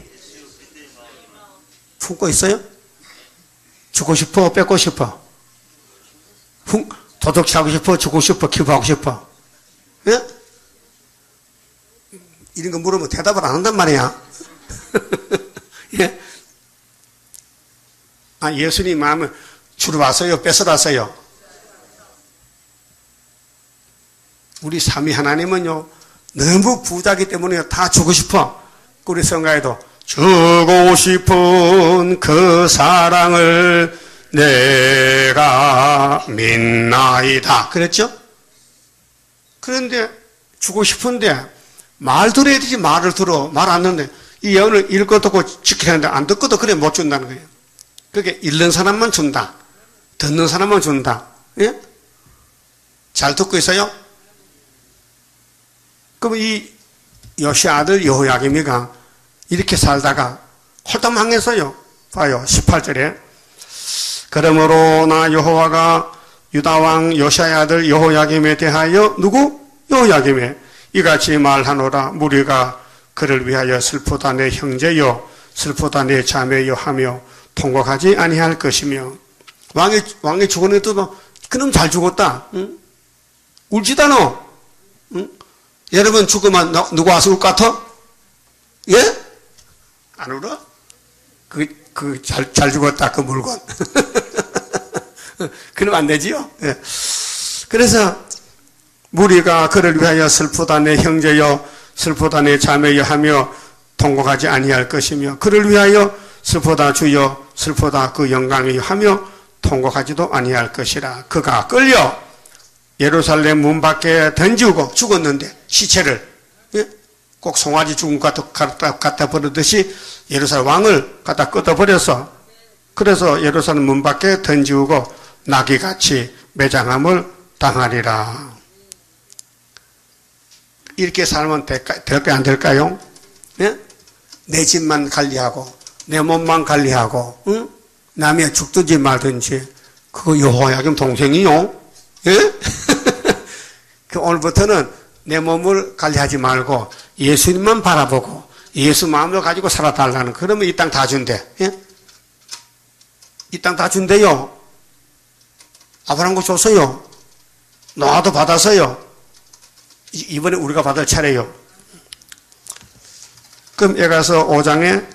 Speaker 1: 품고 있어요? 주고 싶어? 뺏고 싶어? 도둑질하고 싶어? 주고 싶어? 기부하고 싶어? 예? 이런 거 물으면 대답을 안 한단 말이야. 예? 아, 예수님 마음을 주러 왔어요? 뺏어 왔어요? 우리 삼위 하나님은요, 너무 부자기 때문에 다 주고 싶어. 우리 성가에도 주고 싶은 그 사랑을 내가 믿나이다. 그랬죠? 그런데 주고 싶은데 말 들어야 되지. 말을 들어. 말 안 듣는데 이 예언을 읽고 듣고 지켜야 하는데 안 듣고도 그래 못 준다는 거예요. 그게 읽는 사람만 준다. 듣는 사람만 준다. 예? 잘 듣고 있어요? 그럼 이 요시야 아들 여호야김이가 이렇게 살다가 홀딱 망했어요. 봐요. 18절에 그러므로 나 여호와가 유다왕 요시야 아들 여호야김에 대하여 누구? 여호야김에 이같이 말하노라. 무리가 그를 위하여 슬프다 내 형제여 슬프다 내 자매여 하며 통곡하지 아니할 것이며. 왕이 죽었는데도 그놈 잘 죽었다. 응? 울지도 않아. 응? 여러분 죽으면 누구 와서 울 것 같아? 예? 안 울어? 잘 죽었다, 그 물건. 그러면 안 되지요? 예. 그래서, 무리가 그를 위하여 슬프다 내 형제여, 슬프다 내 자매여 하며 통곡하지 아니할 것이며, 그를 위하여 슬프다 주여, 슬프다 그 영광이여 하며 통곡하지도 아니할 것이라. 그가 끌려 예루살렘 문 밖에 던지고 죽었는데, 시체를, 예? 꼭 송아지 죽은 것 갖다 버리듯이 예루살렘 왕을 갖다 끄덕버려서, 그래서 예루살렘 문 밖에 던지고 나귀같이 매장함을 당하리라. 이렇게 살면 될까요? 안 될까요? 예? 내 집만 관리하고 내 몸만 관리하고 응? 남이 죽든지 말든지 그거 여호야김 동생이요. 예? 그 오늘부터는 내 몸을 관리하지 말고 예수님만 바라보고 예수 마음을 가지고 살아달라는, 그러면 이 땅 다 준대. 예? 이 땅 다 준대요. 아브라함 거 줬어요. 노아도 받아서요. 이번에 우리가 받을 차례요. 그럼 여기 가서 5장에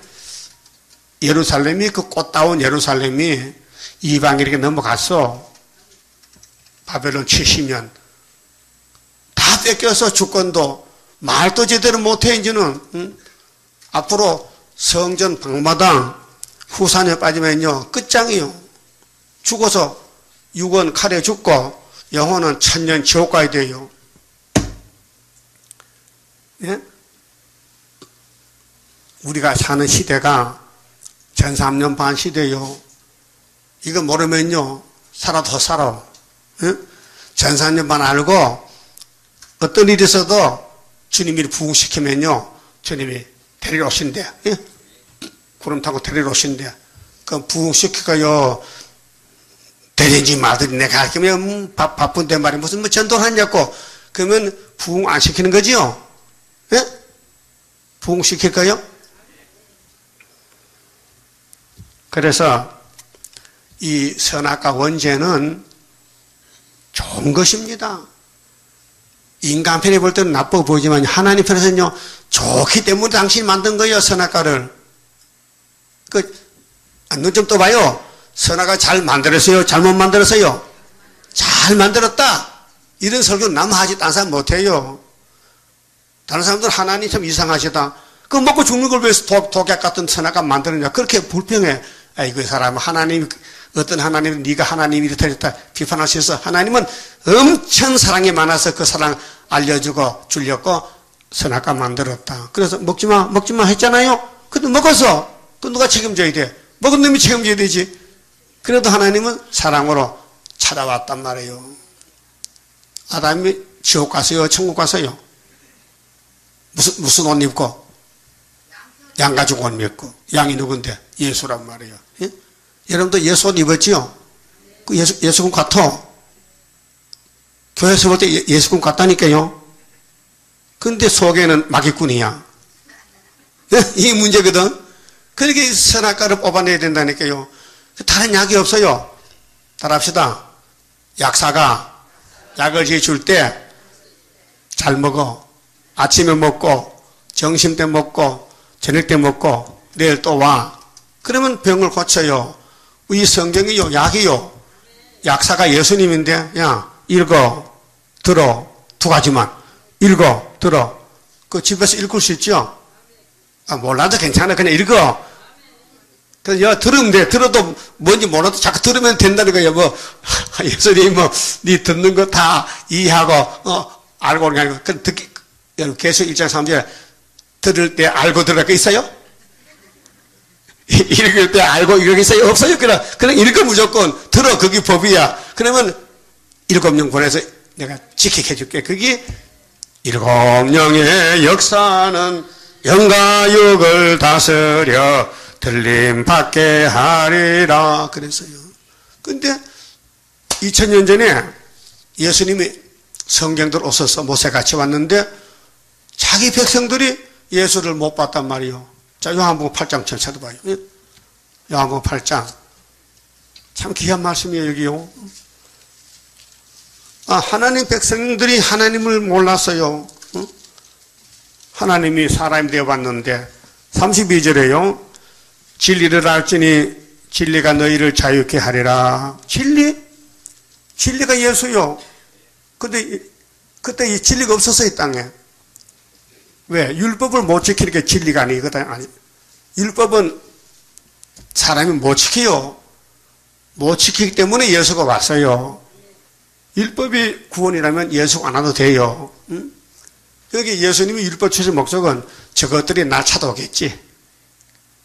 Speaker 1: 예루살렘이, 그 꽃다운 예루살렘이 이방인에게 넘어갔어. 바벨론 70년. 다 뺏겨서 주권도, 말도 제대로 못해, 이제는. 응? 앞으로 성전 방마당 후산에 빠지면요, 끝장이요. 죽어서 육은 칼에 죽고, 영혼은 천년 지옥 가야 돼요. 예? 우리가 사는 시대가 전 3년 반 시대요. 이거 모르면요, 살아. 예? 전 3년 반 알고, 어떤 일이 있어도 주님이 부흥시키면요, 주님이 데리러 오신대. 예? 구름 타고 데리러 오신대. 그럼 부흥시키고요, 되든지 말든지 내가 할 거면 바쁜데 말이야. 무슨 뭐 전도를 하냐고. 그러면 부흥 안 시키는 거지요? 예? 부흥 시킬까요? 그래서 이 선악과 원죄는 좋은 것입니다. 인간 편에 볼 때는 나빠 보이지만 하나님 편에서는요, 좋기 때문에 당신이 만든 거예요, 선악과를. 눈 좀 떠봐요. 선악과 잘 만들었어요? 잘못 만들었어요? 잘 만들었다. 이런 설교 남 하지, 딴 사람 못해요. 다른 사람들 하나님 참 이상하시다. 그거 먹고 죽는 걸 왜 독약 같은 선악과 만드느냐. 그렇게 불평해. 아이고, 이 사람, 하나님, 어떤 하나님은 네가 하나님이 이렇다 이렇다 비판하셔서, 하나님은 엄청 사랑이 많아서 그 사랑 알려주고 줄였고 선악과 만들었다. 그래서 먹지마 했잖아요. 근데 먹어서 그 누가 책임져야 돼? 먹은 놈이 책임져야 되지. 그래도 하나님은 사랑으로 찾아왔단 말이에요. 아담이 지옥 갔어요? 천국 갔어요? 무슨 옷 입고? 양가죽 옷 입고. 양이 누군데? 예수란 말이에요. 예? 여러분도 예수 옷 입었지요? 그 예수군 같아. 교회에서 볼 때 예수군 같다니까요. 근데 속에는 마귀꾼이야. 예? 이게 문제거든. 그러니까 선악과를 뽑아내야 된다니까요. 다른 약이 없어요. 따라합시다. 약사가 약을 줄 때 잘 먹어. 아침에 먹고, 점심 때 먹고, 저녁 때 먹고, 내일 또 와. 그러면 병을 고쳐요. 이 성경이요, 약이요. 약사가 예수님인데, 야, 읽어, 들어. 두 가지만. 읽어, 들어. 그 집에서 읽을 수 있죠? 아, 몰라도 괜찮아. 그냥 읽어. 그래서 야, 들으면 돼. 들어도 뭔지 몰라도 자꾸 들으면 된다는 거야. 뭐, 예수님 뭐, 네 듣는 거 다 이해하고, 알고 오는 게 아니고. 그 듣기, 여러분, 계속 1장 3절에 들을 때 알고 들을 거 있어요? 읽을 때 알고 읽을 게 있어요? 없어요? 그냥 읽어 무조건. 들어. 그게 법이야. 그러면 7령 보내서 내가 지키게 해줄게. 그게 7영의 역사는 영과 육을 다스려 들림 받게 하리라. 그랬어요. 근데 2000년 전에 예수님이 성경들 오셔서 모세같이 왔는데 자기 백성들이 예수를 못 봤단 말이요. 자, 요한복음 8장 전 찾아봐요. 요한복음 8장. 참 귀한 말씀이에요, 여기요. 아, 하나님 백성들이 하나님을 몰랐어요. 응? 하나님이 사람이 되어봤는데 32절에요. 진리를 알지니 진리가 너희를 자유케 하리라. 진리? 진리가 예수요. 근데 그때 이 진리가 없었어, 이 땅에. 왜? 율법을 못 지키니까 진리가 아니거든. 아니, 율법은 사람이 못 지켜요. 못 지키기 때문에 예수가 왔어요. 율법이 구원이라면 예수가 안 와도 돼요. 응? 여기 예수님이 율법 주신 목적은 저것들이 날 찾아오겠지.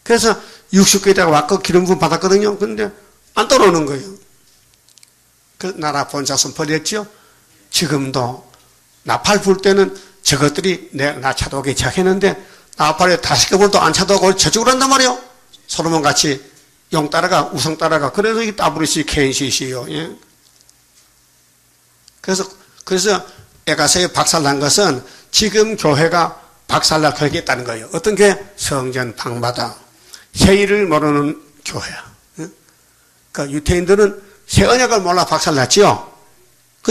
Speaker 1: 그래서 60개에다가 왔고 기름 부음 받았거든요. 근데 안 따라오는 거예요. 그 나라 본자손 버렸죠. 지금도 나팔 불 때는 저것들이 나 찾아오기 시작했는데 나팔에 5개 안 찾아오고 저쪽으로 한단 말이에요. 솔로몬 같이 용 따라가, 우성 따라가. 그래서 이 따브리시 케인시시요. 예? 그래서 에가서에 박살난 것은 지금 교회가 박살날 걸겠다는 거예요. 어떤 교회? 성전 방마다 세일을 모르는 교회야. 그러니까 유태인들은 새 언약을 몰라 박살났지요.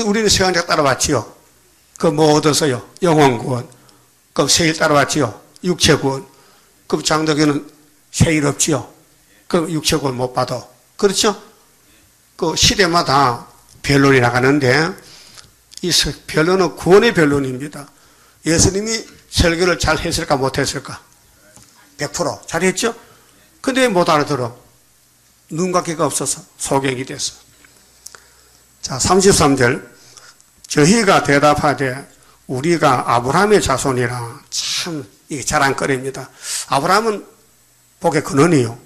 Speaker 1: 우리는 새 언약 따라왔지요. 뭐 얻어서요? 영혼 구원. 세일 따라왔지요. 육체 구원. 장로교는 세일 없지요. 육체 구원 못 받아. 그렇죠? 시대마다 변론이 나가는데 이 변론은 구원의 변론입니다. 예수님이 설교를 잘 했을까 못했을까? 100% 잘했죠? 근데 왜 못 알아들어? 눈과 귀가 없어서 소경이 됐어. 자, 33절. 저희가 대답하되 우리가 아브라함의 자손이라. 참 이게 자랑거리입니다. 아브라함은 복의 근원이요.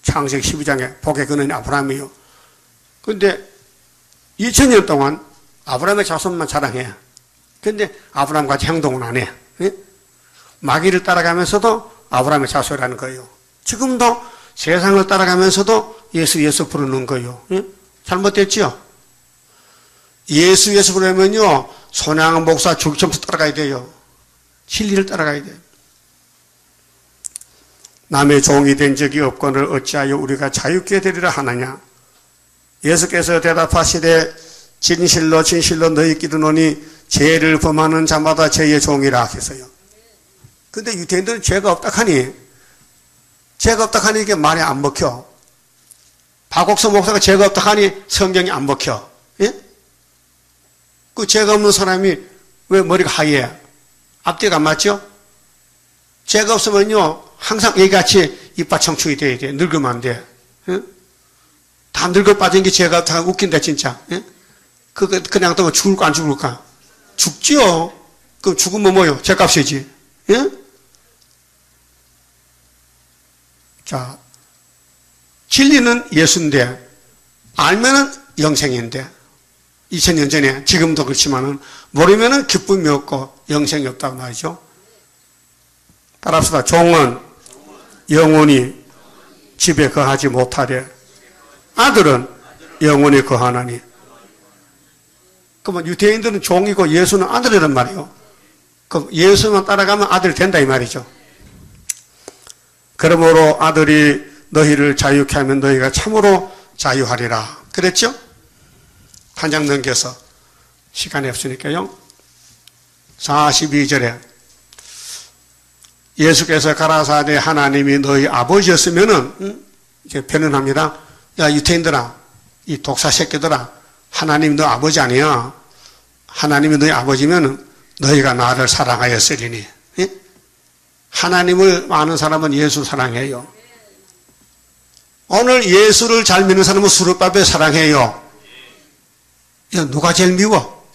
Speaker 1: 창세기 12장에 복의 근원이 아브라함이요. 근데 2000년 동안 아브라함의 자손만 자랑해. 근데 아브라함같이 행동은 안 해. 마귀를 따라가면서도 아브라함의 자손이라는 거예요. 지금도 세상을 따라가면서도 예수 부르는 거예요. 잘못됐죠? 예수 부르면요, 손양은 목사 죽점수 따라가야 돼요. 진리를 따라가야 돼요. 남의 종이 된 적이 없거늘 어찌하여 우리가 자유케 되리라 하느냐? 예수께서 대답하시되 진실로 너희끼리 노니 죄를 범하는 자마다 죄의 종이라 하셨어요. 근데 유대인들은 죄가 없다 하니 이게 말이 안 먹혀. 박옥서 목사가 죄가 없다 하니 성경이 안 먹혀. 예? 그 죄가 없는 사람이 왜 머리가 하얘? 앞뒤가 안 맞죠? 죄가 없으면요, 항상 얘같이 이빨 청축이 돼야 돼. 늙으면 안 돼. 예? 다 늙어 빠진 게 죄가 없다. 웃긴다, 진짜. 예? 그냥 또 죽을까, 안 죽을까? 죽지요? 그럼 죽으면 뭐요? 죄값이지. 예? 자, 진리는 예수인데, 알면은 영생인데, 2000년 전에, 지금도 그렇지만은, 모르면은 기쁨이 없고, 영생이 없다고 말이죠. 따라합시다. 종은 영원히 집에 거하지 못하되, 아들은 영원히 거하나니. 그러면 유대인들은 종이고 예수는 아들이란 말이에요. 그럼 예수만 따라가면 아들이 된다 이 말이죠. 그러므로 아들이 너희를 자유케 하면 너희가 참으로 자유하리라. 그랬죠? 한 장 넘겨서 시간이 없으니까요. 42절에 예수께서 가라사대 하나님이 너희 아버지였으면은 이제 변론합니다. 야 유태인들아, 이 독사 새끼들아, 하나님이 너 아버지 아니야. 하나님이 너희 아버지면은 너희가 나를 사랑하였으리니. 예? 하나님을 아는 사람은 예수 사랑해요. 오늘 예수를 잘 믿는 사람은 수르바벨 사랑해요. 야, 누가 제일 미워?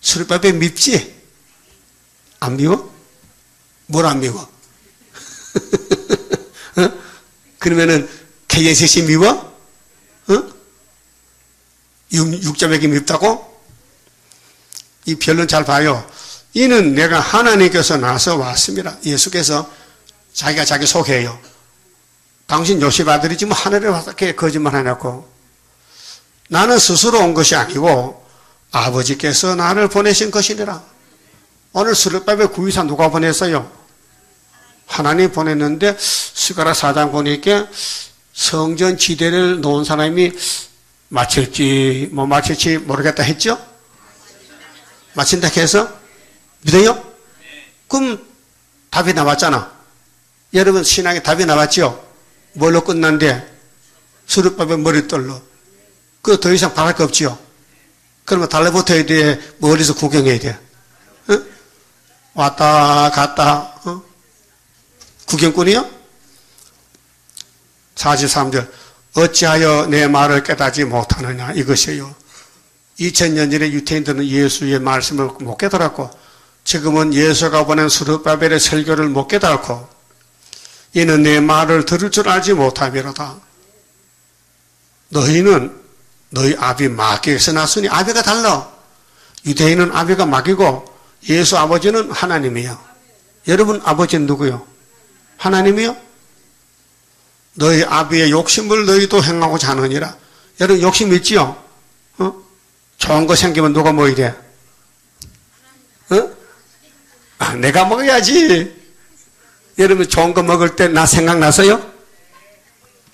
Speaker 1: 수르바벨 밉지? 안 미워? 뭘 안 미워? 그러면은 KSC 미워? 육자백이 밉다고? 이 변론 잘 봐요. 이는 내가 하나님께서 나서 왔습니다. 예수께서 자기가 자기 소개해요. 당신 요셉 아들이지 뭐 하늘에 와서 이렇게 거짓말 하냐고. 나는 스스로 온 것이 아니고 아버지께서 나를 보내신 것이니라. 오늘 수르바벨 구의사 누가 보냈어요? 하나님 보냈는데 스가랴 4장 보니까 성전 지대를 놓은 사람이 맞힐지 못 맞힐지 모르겠다 했죠? 맞힌다 해서 믿어요? 그럼 답이 나왔잖아. 여러분 신앙에 답이 나왔죠? 뭘로 끝난데? 수르바벨 머리떨로. 그 더 이상 바랄 거 없지요? 그러면 달라붙어야 돼? 멀리서 구경해야 돼? 응? 왔다 갔다 구경꾼이요? 43절 어찌하여 내 말을 깨닫지 못하느냐 이것이에요. 2000년 전에 유태인들은 예수의 말씀을 못 깨달았고 지금은 예수가 보낸 스룹바벨의 설교를 못 깨달고 이는 내 말을 들을 줄 알지 못함이로다. 너희는 너희 아비 마귀에서 났으니 아비가 달라. 유대인은 아비가 마귀고 예수 아버지는 하나님이에요. 여러분 아버지는 누구요? 하나님이요? 너희 아비의 욕심을 너희도 행하고자 하느니라. 여러분 욕심 있지요? 좋은 거 생기면 누가 뭐 이래? 내가 먹어야지. 여러분 좋은 거 먹을 때 나 생각나서요?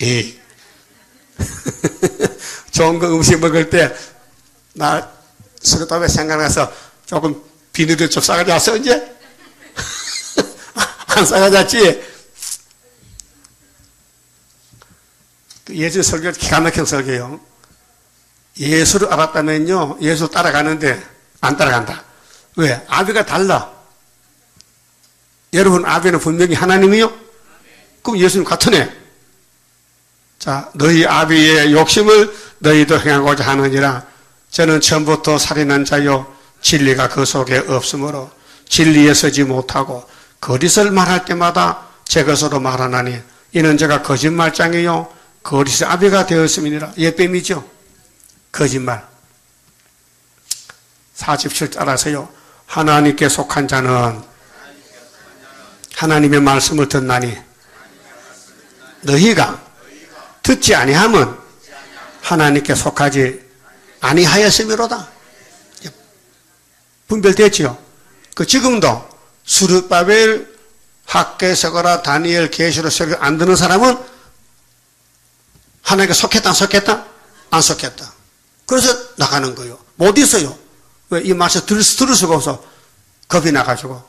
Speaker 1: 예. 좋은 거 음식 먹을 때 나 수르밥에 생각나서 조금 비늘을 좀 싸가지 왔어 이제? 안 싸가졌지? 예수 설교 기가 막힌 설교요. 예수를 알았다면요 예수 따라가는데 안 따라간다. 왜? 아비가 달라. 여러분 아비는 분명히 하나님이요? 그럼 예수님 같으네. 자, 너희 아비의 욕심을 너희도 행하고자 하느니라. 저는 처음부터 살인한 자요 진리가 그 속에 없으므로 진리에 서지 못하고 거짓을 말할 때마다 제 것으로 말하나니 이는 제가 거짓말장이요 거짓의 아비가 되었음이니라. 예뱀이죠. 거짓말. 47 따라서요. 하나님께 속한 자는 하나님의 말씀을 듣나니 너희가 듣지 아니함은 하나님께 속하지 아니하였음이로다. 분별됐지요? 지금도 수르바벨, 학개, 서거라, 다니엘, 계시로 설교 안 듣는 사람은 하나님께 속했다, 안 속했다? 안 속했다. 그래서 나가는 거예요. 못 있어요. 왜? 이 말씀 들을 수가 없어. 겁이 나가지고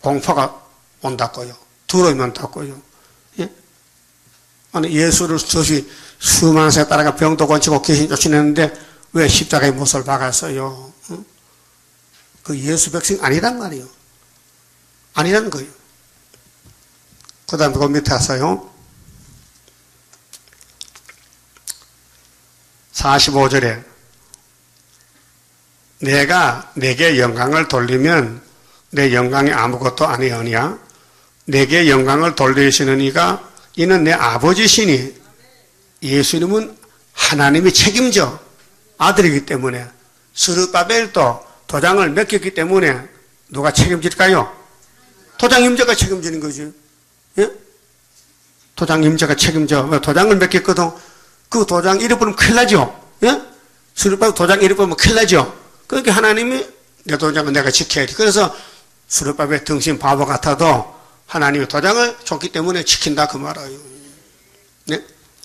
Speaker 1: 공포가 온다고요. 두려우면 닫고요. 예? 아니 예수를 수만 세 따라가 병도 고치고 귀신 쫓아내는데 왜 십자가에 못을 박았어요? 응? 그 예수 백성 아니란 말이에요. 아니라는 거예요. 그 다음에 그 밑에 왔어요. 45절에 내가 내게 영광을 돌리면 내 영광이 아무것도 아니오니야. 내게 영광을 돌리시는 이가 이는 내 아버지시니 예수님은 하나님이 책임져 아들이기 때문에 스룹바벨도 도장을 맡겼기 때문에 누가 책임질까요? 도장 임자가 책임지는 거지. 예? 도장 임자가 책임져. 도장을 맡겼거든. 그 도장 잃어버리면 큰일 나죠. 예? 스룹바벨 도장 잃어버리면 큰일 나죠. 그러니까 하나님이 내 도장은 내가 지켜야지. 그래서 스룹바벨 등신 바보 같아도 하나님의 도장을 줬기 때문에 지킨다 그 말이에요. 네?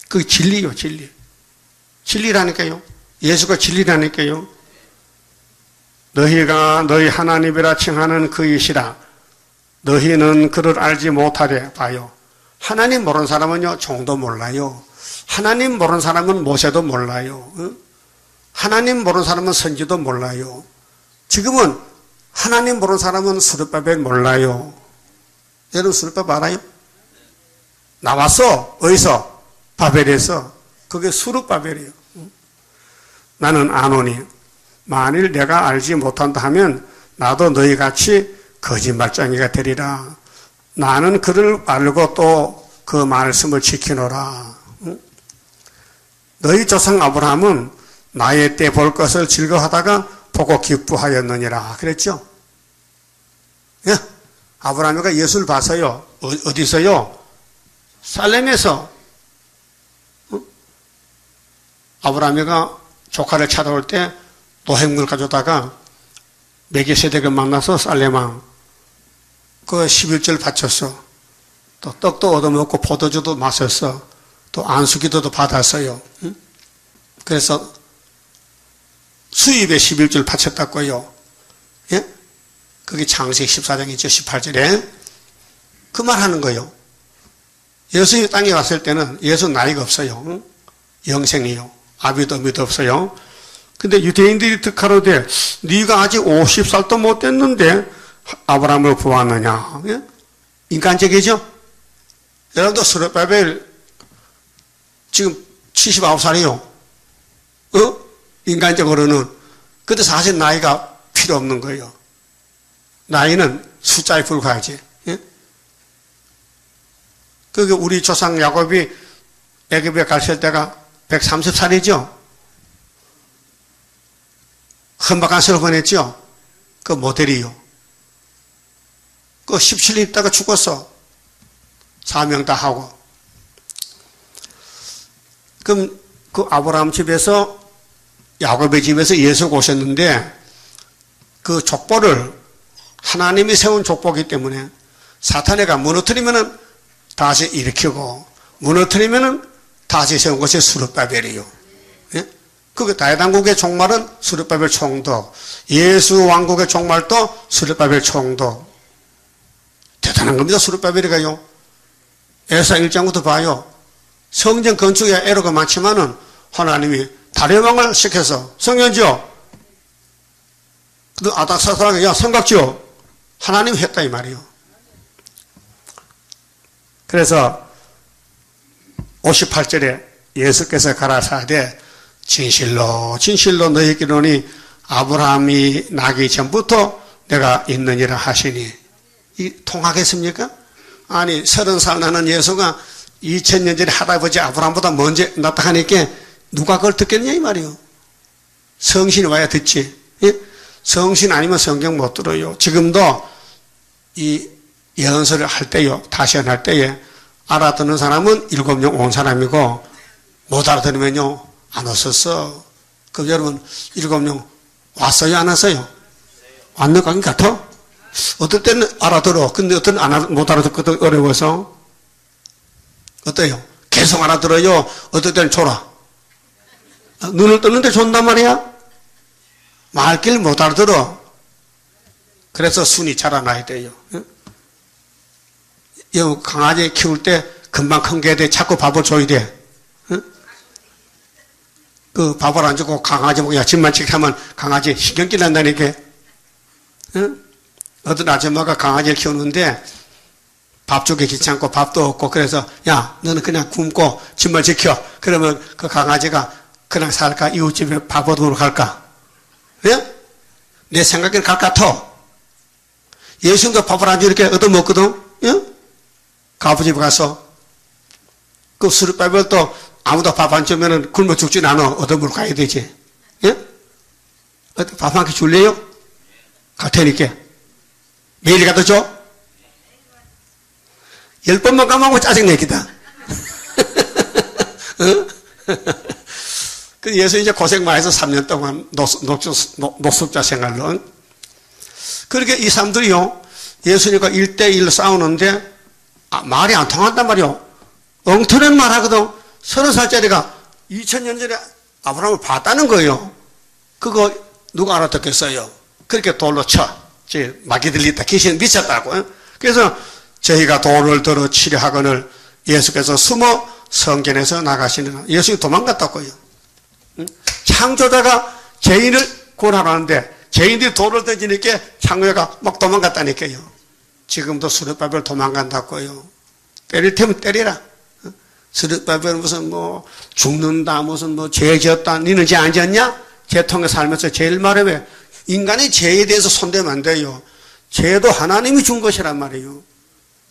Speaker 1: 그게 진리요, 진리. 진리라니까요. 예수가 진리라니까요. 너희가 너희 하나님이라 칭하는 그이시라. 너희는 그를 알지 못하되 봐요. 하나님 모르는 사람은요 종도 몰라요. 하나님 모르는 사람은 모세도 몰라요. 하나님 모르는 사람은 선지도 몰라요. 지금은 하나님 모르는 사람은 스룹바벨 몰라요. 여러분 스룹바벨 알아요? 나왔어. 어디서? 바벨에서. 그게 스룹바벨이에요. 나는 아노니 만일 내가 알지 못한다 하면 나도 너희같이 거짓말쟁이가 되리라. 나는 그를 알고 또 그 말씀을 지키노라. 너희 조상 아브라함은 나의 때 볼 것을 즐거워하다가 보고 기뻐하였느니라. 그랬죠? 예? 아브라함이가 예수를 봤어요. 어디서요? 살렘에서. 아브라함이가 조카를 찾아올 때 노획물 가져다가 멜기세덱을 만나서 살렘왕 그 11절 바쳤어. 또 떡도 얻어먹고 포도주도 마셨어. 또 안수기도도 받았어요. 응? 그래서 수입에 11절 바쳤다고요. 예? 그게 창세기 14장이죠. 18절에. 그 말 하는 거예요. 예수님이 땅에 왔을 때는 예수 나이가 없어요. 응? 영생이요. 아비도 어미도 없어요. 근데 유대인들이 득하로되 네가 아직 50살도 못 됐는데 아브라함을 보았느냐. 예? 인간적이죠? 여러분도 스룹바벨 지금 79살이요. 인간적으로는. 근데 사실 나이가 필요 없는 거예요. 나이는 숫자에 불과하지. 예? 그게 우리 조상 야곱이 애굽에 갔을 때가 130살이죠. 험박한 세월 보냈죠. 그 모델이요. 그 17년 있다가 죽었어. 사명 다 하고. 그럼 그 아브라함 집에서 야곱의 집에서 예수가 오셨는데 그 족보를 하나님이 세운 족보이기 때문에 사탄이가 무너뜨리면은 다시 일으키고 무너뜨리면은 다시 세운 것이 스룹바벨이요. 예? 그 다윗왕국의 종말은 스룹바벨 총독, 예수 왕국의 종말도 스룹바벨 총독. 대단한 겁니다. 스룹바벨이가요. 에사 1장부터 봐요. 성전 건축에 애로가 많지만은 하나님이 다윗 왕을 시켜서 성전지어. 그 아닥사스라게 야 성곽지어. 하나님이 했다 이 말이요. 그래서 58절에 예수께서 가라사대 진실로 진실로 너희에게 이르노니 아브라함이 나기 전부터 내가 있느니라 하시니 이 통하겠습니까? 아니 30살 나는 예수가 2000년 전에 할아버지 아브라함보다 먼저 나타나니까 누가 그걸 듣겠냐 이 말이요. 성신이 와야 듣지. 예? 성신 아니면 성경 못 들어요. 지금도 이 예언서를 할 때요. 다시언 할 때에 알아듣는 사람은 7명 온 사람이고 못 알아들으면요. 안 왔었어. 그럼 여러분 7명 왔어요? 안 왔어요? 왔는 것 같아? 어떨 때는 알아들어. 근데 어떤 못 알아듣거든 어려워서. 어때요? 계속 알아들어요? 어떨 때는 졸아. 눈을 뜨는데 존단 말이야? 말귀를 못 알아들어. 그래서 순이 자라나야 돼요. 강아지 키울 때 금방 큰 게 돼. 자꾸 밥을 줘야 돼. 그 밥을 안 주고 강아지 보고 야침만 지키면 강아지 신경질 난다니까. 어떤 아줌마가 강아지를 키우는데 밥 주기 귀찮고 밥도 없고 그래서 야 너는 그냥 굶고 집만 지켜. 그러면 그 강아지가 그냥 살까? 이웃집에 밥 얻으러 갈까? 예? 내 생각에는 갈 것 같아. 예수님도 밥을 안 주니까 얻어먹거든? 예? 그 아버지 집에 가서 그 스룹바벨도 아무도 밥 안 주면은 굶어 죽진 않아. 얻어먹으러 가야 되지. 예? 밥 한 개 줄래요? 갈 테니까. 매일 갖다 줘? 10번만 까먹으면 짜증내기다. 그 예수 이제 고생 많이 해서 3년 동안 노숙자 생활로. 그렇게 이 사람들이요, 예수님과 1대1로 싸우는데, 말이 안 통한단 말이요. 엉터리는 말 하거든. 30살짜리가 2000년 전에 아브라함을 봤다는 거예요. 그거 누가 알아듣겠어요? 그렇게 돌로 쳐. 막이 들리다. 귀신 미쳤다고. 그래서 저희가 돌을 들어 치려하거늘 예수께서 숨어 성전에서 나가시는 예수님이 도망갔다고요. 창조자가 죄인을 구원하라는데 죄인들이 돌을 던지니까 창조자가 막 도망갔다니까요. 지금도 스룹바벨 도망간다고요. 때릴 테면 때리라. 스룹바벨 무슨 뭐 죽는다 무슨 뭐 죄 지었다. 니는 죄 안 지었냐? 죄 통해 살면서 제일 말해 왜? 인간이 죄에 대해서 손대면 안 돼요. 죄도 하나님이 준 것이란 말이에요.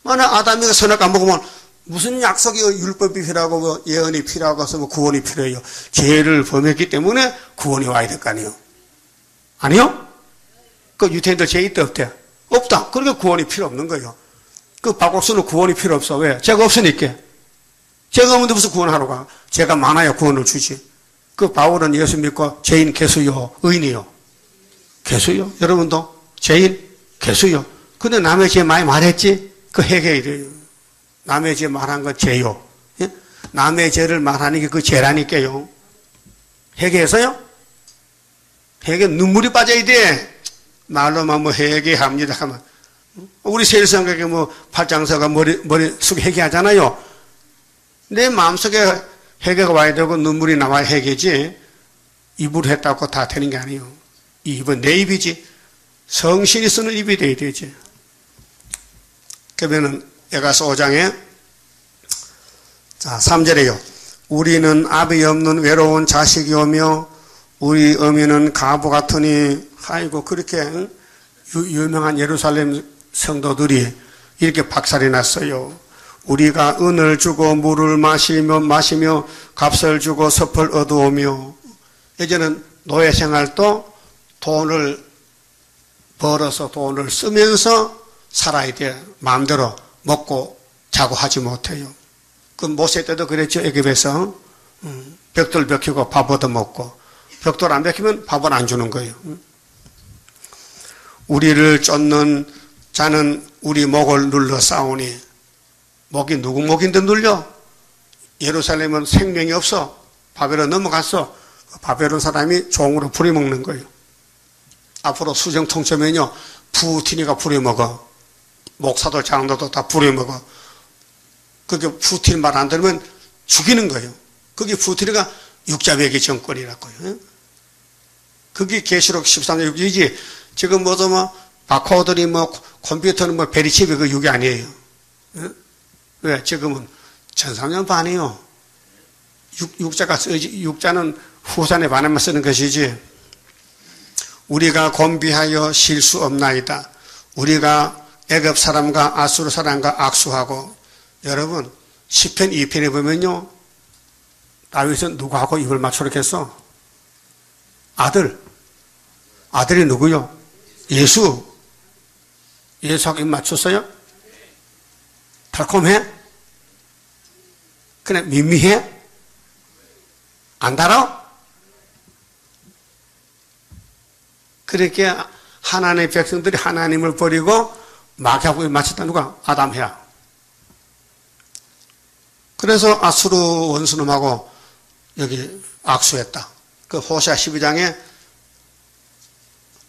Speaker 1: 만약 아담이가 선악 안 먹으면 무슨 약속이 율법이 필요하고 뭐 예언이 필요하고 해서 뭐 구원이 필요해요. 죄를 범했기 때문에 구원이 와야 될 거 아니에요. 아니요? 그 유태인들 죄 있대 없대? 없다. 그러니까 구원이 필요 없는 거예요. 그 박옥수는 구원이 필요 없어. 왜? 죄가 없으니까. 죄가 없는데 무슨 구원하러 가? 죄가 많아야 구원을 주지. 그 바울은 예수 믿고 죄인 개수요, 의인이요. 개수요? 여러분도 죄인 개수요. 근데 남의 죄 많이 말했지? 그 회개이래요. 남의 죄 말한 건 죄요. 예? 남의 죄를 말하는 게 그 죄라니까요. 회개해서요? 회개 눈물이 빠져야 돼. 말로만 뭐 회개합니다 하면. 우리 세일성격에 뭐 팔장서가 머릿속에 회개하잖아요. 내 마음속에 회개가 와야 되고 눈물이 나와야 회개지. 입으로 했다고 다 되는 게 아니에요. 이 입은 내 입이지. 성신이 쓰는 입이 돼야 되지. 그러면은 에가서 5장에 자 3절에요. 우리는 아비 없는 외로운 자식이오며 우리 어미는 가부 같으니 아이고 그렇게 유명한 예루살렘 성도들이 이렇게 박살이 났어요. 우리가 은을 주고 물을 마시며 값을 주고 섭을 얻어오며 예전에는 노예 생활도 돈을 벌어서 돈을 쓰면서 살아야 돼. 마음대로 먹고 자고 하지 못해요. 그 모세 때도 그랬죠. 애굽에서 벽돌 벽히고 밥 얻어먹고 벽돌 안 베끼면 밥을 안 주는 거예요. 우리를 쫓는 자는 우리 목을 눌러 싸우니. 목이 누구 목인데 눌려? 예루살렘은 생명이 없어. 바벨론 넘어갔어. 바벨론 사람이 종으로 부려먹는 거예요. 앞으로 수정통치면요, 푸틴이가 부려먹어. 목사도 장로도 다 부려먹어. 그게 푸틴 말 안 들으면 죽이는 거예요. 그게 푸틴이가 육자배기 정권이라고요. 그게 계시록 13장 6이지. 지금 뭐도 바코드니 컴퓨터는 베리칩이 그 6이 아니에요. 왜? 지금은 1300년 반이요. 육자가 쓰지, 육자는 후산에 반에만 쓰는 것이지. 우리가 곤비하여 쉴 수 없나이다. 우리가 애굽 사람과 아수르 사람과 악수하고. 여러분, 시편 2편에 보면요, 다윗은 누구하고 입을 맞추겠어? 아들이 누구요? 예수. 예수하고 입 맞췄어요? 달콤해? 그냥 밋밋해? 안 달아? 그렇게 하나님의 백성들이 하나님을 버리고 마귀하고 맞췄다. 누가? 아담이야. 그래서 아수르 원수놈하고 여기 악수했다. 그 호세아 12장에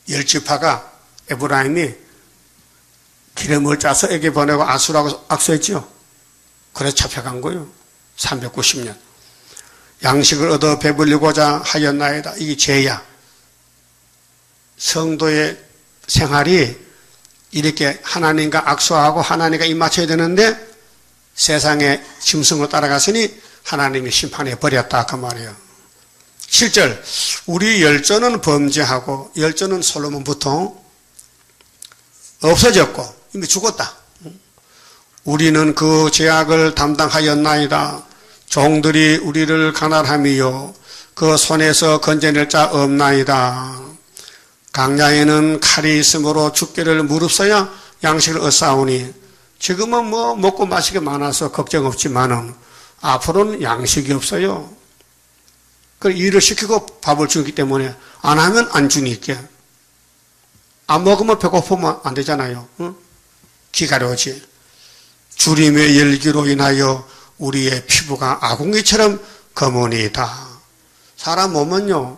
Speaker 1: 10지파가 에브라임이 기름을 짜서 에게 보내고 아수르하고 악수했죠. 그래서 잡혀간 거예요. 390년. 양식을 얻어 배불리고자 하였나이다. 이게 죄야. 성도의 생활이 이렇게 하나님과 악수하고 하나님과 입 맞춰야 되는데 세상의 짐승으로 따라갔으니 하나님이 심판해 버렸다 그 말이에요. 7절 우리 열조는 범죄하고 열조는 솔로몬부터 없어졌고 이미 죽었다. 우리는 그 죄악을 담당하였나이다. 종들이 우리를 가난함이요 그 손에서 건져낼 자 없나이다. 강야에는 칼이 있으므로 죽기를 무릅써야 양식을 얻사오니 지금은 먹고 마시기 많아서 걱정 없지만은 앞으로는 양식이 없어요. 그 일을 시키고 밥을 주기 때문에 안 하면 안 주니까 안 먹으면 배고프면 안 되잖아요. 응? 기가려지. 주림의 열기로 인하여 우리의 피부가 아궁이처럼 검으니이다. 사람 몸은요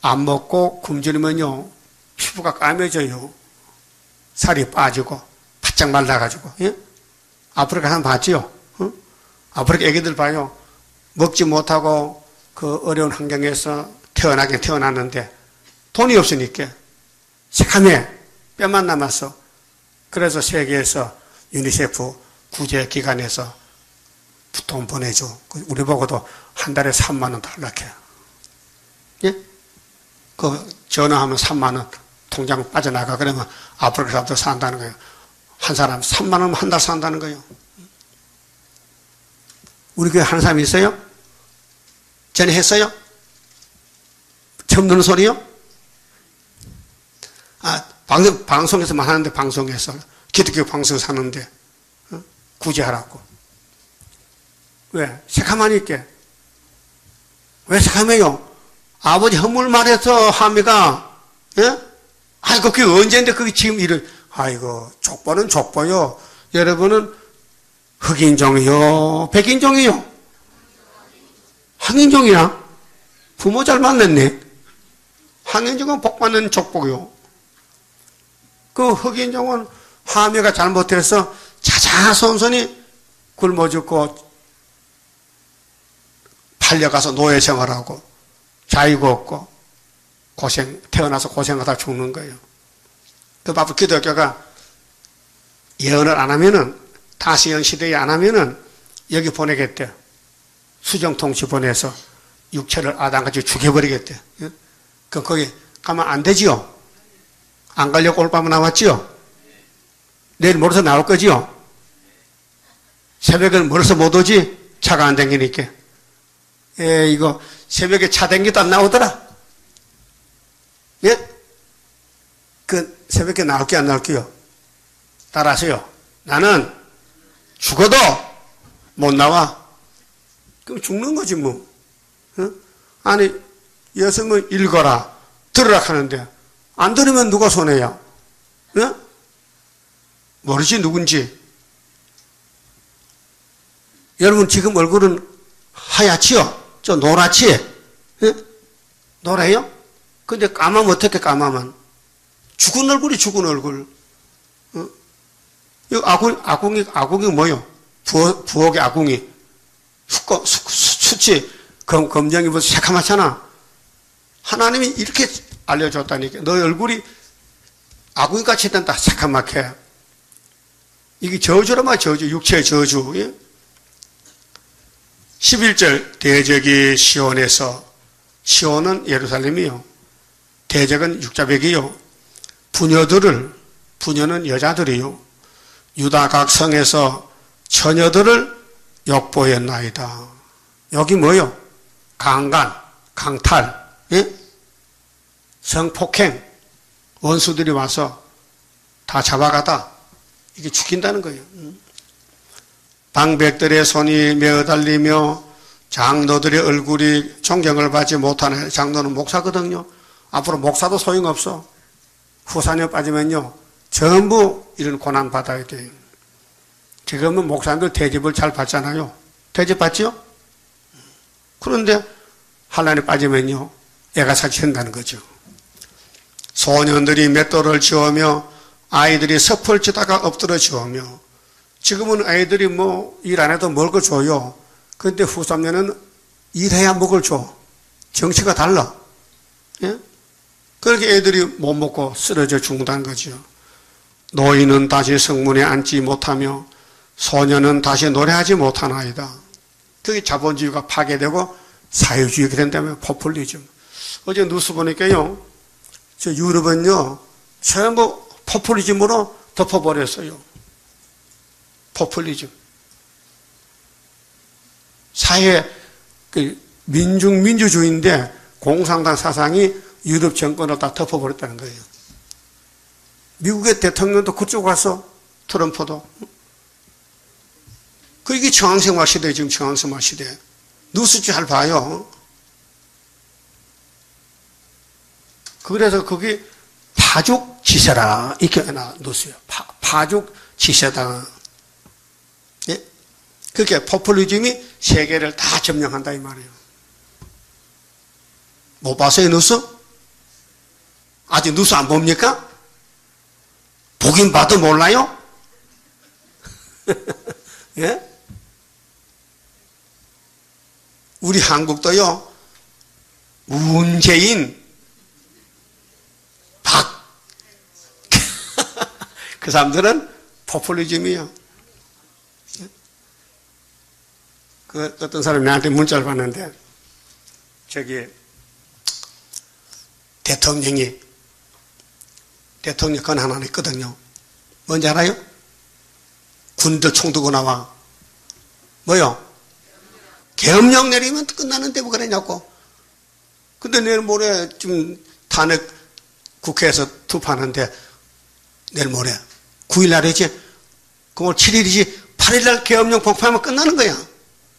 Speaker 1: 안 먹고 굶주리면요 피부가 까매져요. 살이 빠지고 바짝 말라가지고. 예? 아프리카 사람 봤지요? 응? 아프리카 애기들 봐요. 먹지 못하고 그 어려운 환경에서 태어나긴 태어났는데 돈이 없으니까 새카매 뼈만 남았어. 그래서 세계에서 유니세프 구제기관에서 돈 보내줘. 우리 보고도 한 달에 3만 원 달라해. 예? 그 전화하면 3만 원 통장 빠져나가. 그러면 아프리카 사람들 산다는 거예요. 한 사람 3만 원면 한 달 산다는 거예요. 우리 교회 하는 사람이 있어요? 전에 했어요? 처음 듣는 소리요? 방송에서만 하는데 방송에서 기독교 방송에서 하는데 구제하라고. 왜? 새카만이 있게. 왜 새카매요? 아버지 허물 말해서 하미가 예? 아이고 그게 언제인데 그게 지금 이를 아이고 족보는 족보요. 여러분은 흑인종이요 백인종이요 항인종이야. 부모 잘 만났네. 항인종은 복받는 족보요. 그 흑인종은 하미가 잘못해서 자자손손이 굶어 죽고 팔려가서 노예 생활하고 자유가 없고 태어나서 고생하다 죽는 거예요. 그 바로 기독교가 예언을 안 하면은 다시형 시대에 안 하면은 여기 보내겠대요. 수정통치 보내서 육체를 아담같이 죽여버리겠대요. 그 거기 가면 안 되지요. 안 가려고 올 밤에 나왔지요. 내일 모레서 나올 거지요. 새벽에 멀어서 못 오지. 차가 안 다니니까. 이거 새벽에 차 다니기도 안 나오더라. 예? 그 새벽에 나올게 안 나올게요? 따라하세요. 나는 죽어도 못 나와. 그럼 죽는 거지 뭐. 아니 여성은 읽어라, 들으라 하는데, 안 들으면 누가 손해야? 예? 모르지, 누군지. 여러분, 지금 얼굴은 하얗지요? 저 노랗지? 예? 노래요? 근데 까마면 어떻게 까마면? 죽은 얼굴이 죽은 얼굴. 어? 이 아궁이 뭐요? 부엌의 아궁이. 수치, 검정이 뭐 새카맣잖아. 하나님이 이렇게 알려줬다니까. 너 얼굴이 아궁이같이 된다. 새카맣게. 이게 저주라마 저주, 육체의 저주. 예? 11절 대적이 시온에서, 시온은 예루살렘이요. 대적은 육자백이요. 부녀는 여자들이요. 유다 각 성에서 처녀들을 욕보였나이다. 여기 뭐요? 강탈, 예? 성폭행, 원수들이 와서 다 잡아가다. 이게 죽인다는 거예요. 방백들의 손이 메어달리며 장로들의 얼굴이 존경을 받지 못하는, 장로는 목사거든요. 앞으로 목사도 소용없어. 후산에 빠지면요, 전부 이런 고난 받아야 돼요. 지금은 목사님들 대접을 잘 받잖아요. 대접 받죠? 그런데 환란에 빠지면요, 애가 사치한다는 거죠. 소년들이 맷돌을 지으며 아이들이 섭을 지다가 엎드려 지으며, 지금은 아이들이 뭐 일 안 해도 먹을 거 줘요. 그런데 후 3년은 일해야 먹을 줘. 정치가 달라. 예? 그렇게 애들이 못 먹고 쓰러져 죽는다는 거죠. 노인은 다시 성문에 앉지 못하며 소년은 다시 노래하지 못하나이다. 그게 자본주의가 파괴되고 사회주의가 된다면 포퓰리즘. 어제 뉴스 보니까요, 저 유럽은요, 전부 포퓰리즘으로 덮어버렸어요. 포퓰리즘. 사회, 민주주의인데 공산당 사상이 유럽 정권을 다 덮어버렸다는 거예요. 미국의 대통령도 그쪽 가서 트럼프도. 이게 청황생활 시대에 지금 청황생활 시대. 뉴스 잘 봐요. 그래서 거기 파죽 지세라 이렇게 뉴스요. 파죽 지세다. 예? 그렇게 포퓰리즘이 세계를 다 점령한다 이 말이에요. 못 봤어요 뉴스? 아직 뉴스 안 봅니까? 보긴 봐도 몰라요? 예? 우리 한국도요, 문재인, 그 사람들은 포퓰리즘이요. 그 어떤 사람이 나한테 문자를 받는데, 저기, 대통령 건 하나 있거든요. 뭔지 알아요? 군들 총 들고 나와. 뭐요? 계엄령 내리면 끝나는데 뭐 그러냐고. 근데 내일 모레 좀 탄핵 국회에서 투표하는데 내일 모레 9일 날이지. 그걸 7일이지. 8일 날 계엄령 폭파하면 끝나는 거야.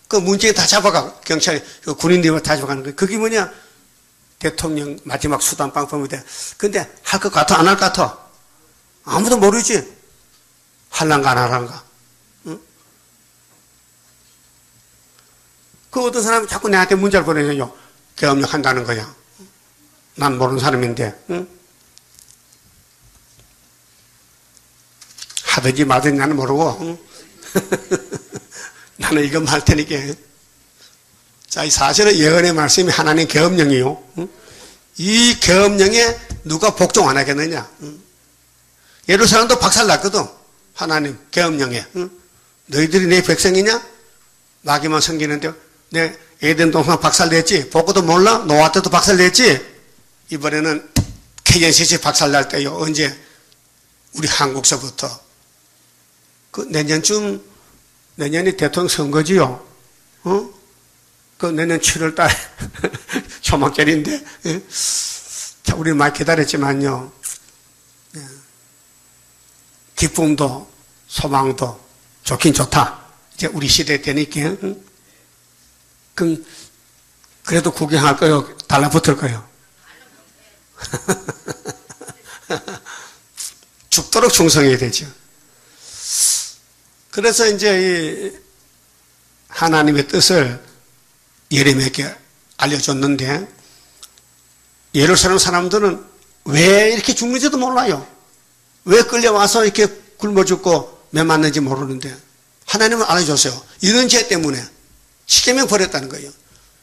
Speaker 1: 그 문재인 다 잡아가. 경찰이, 그 군인들이 다 잡아가는 거야. 그게 뭐냐? 대통령 마지막 수단 방법이 돼. 근데 할 것 같아? 안 할 것 같아? 아무도 모르지. 할란가 안 할란가. 응? 그 어떤 사람이 자꾸 내한테 문자를 보내줘요. 계엄령 한다는 거야. 난 모르는 사람인데. 응? 하든지 말든지 나는 모르고. 응? 나는 이것만 할 테니까. 자, 이 사실은 예언의 말씀이 하나님 계엄령이요. 응? 이 계엄령에 누가 복종 안 하겠느냐. 응? 예루살렘도 박살났거든. 하나님 계엄령에. 응? 너희들이 내 백성이냐? 마귀만 섬기는데 내 에덴 동산 박살냈지. 보고도 몰라? 노아 때도 박살냈지. 이번에는 KNCC 박살날 때요. 언제? 우리 한국서부터. 그 내년이 대통령 선거지요. 어? 그 내년 7월달 초막절인데, 예? 자, 우리 많이 기다렸지만요. 예. 기쁨도 소망도 좋긴 좋다. 이제 우리 시대 되니까. 응? 그래도 구경할 거요? 달라붙을 거요? 죽도록 충성해야 되죠. 그래서 이제 이 하나님의 뜻을 예레미야에게 알려줬는데, 예루살렘 사람들은 왜 이렇게 죽는지도 몰라요. 왜 끌려와서 이렇게 굶어 죽고 매 맞는지 모르는데, 하나님은 알려줬어요. 이런 죄 때문에 십계명 버렸다는 거예요.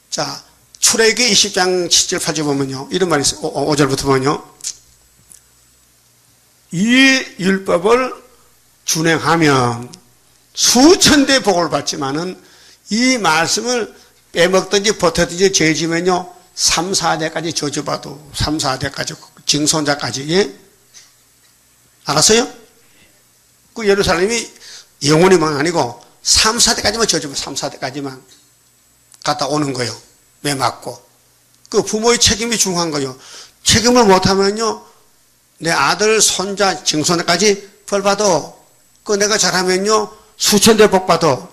Speaker 1: 자, 출애굽기 20장 7절 8절 보면요, 이런 말이 있어요. 5절부터 보면요, 이 율법을 준행하면 수천 대 복을 받지만은 이 말씀을 빼먹든지 버텼든지 죄 지면요 3, 4대까지 저주받아. 3, 4대까지 증손자까지. 예? 알았어요? 그 예루살렘이 영원히만 아니고 3, 4대까지만 저주받아. 3, 4대까지만 갔다 오는 거예요. 매 맞고. 그 부모의 책임이 중요한 거예요. 책임을 못하면요 내 아들, 손자, 증손자까지 벌 받아. 그 내가 잘하면요 수천 대 복 받아.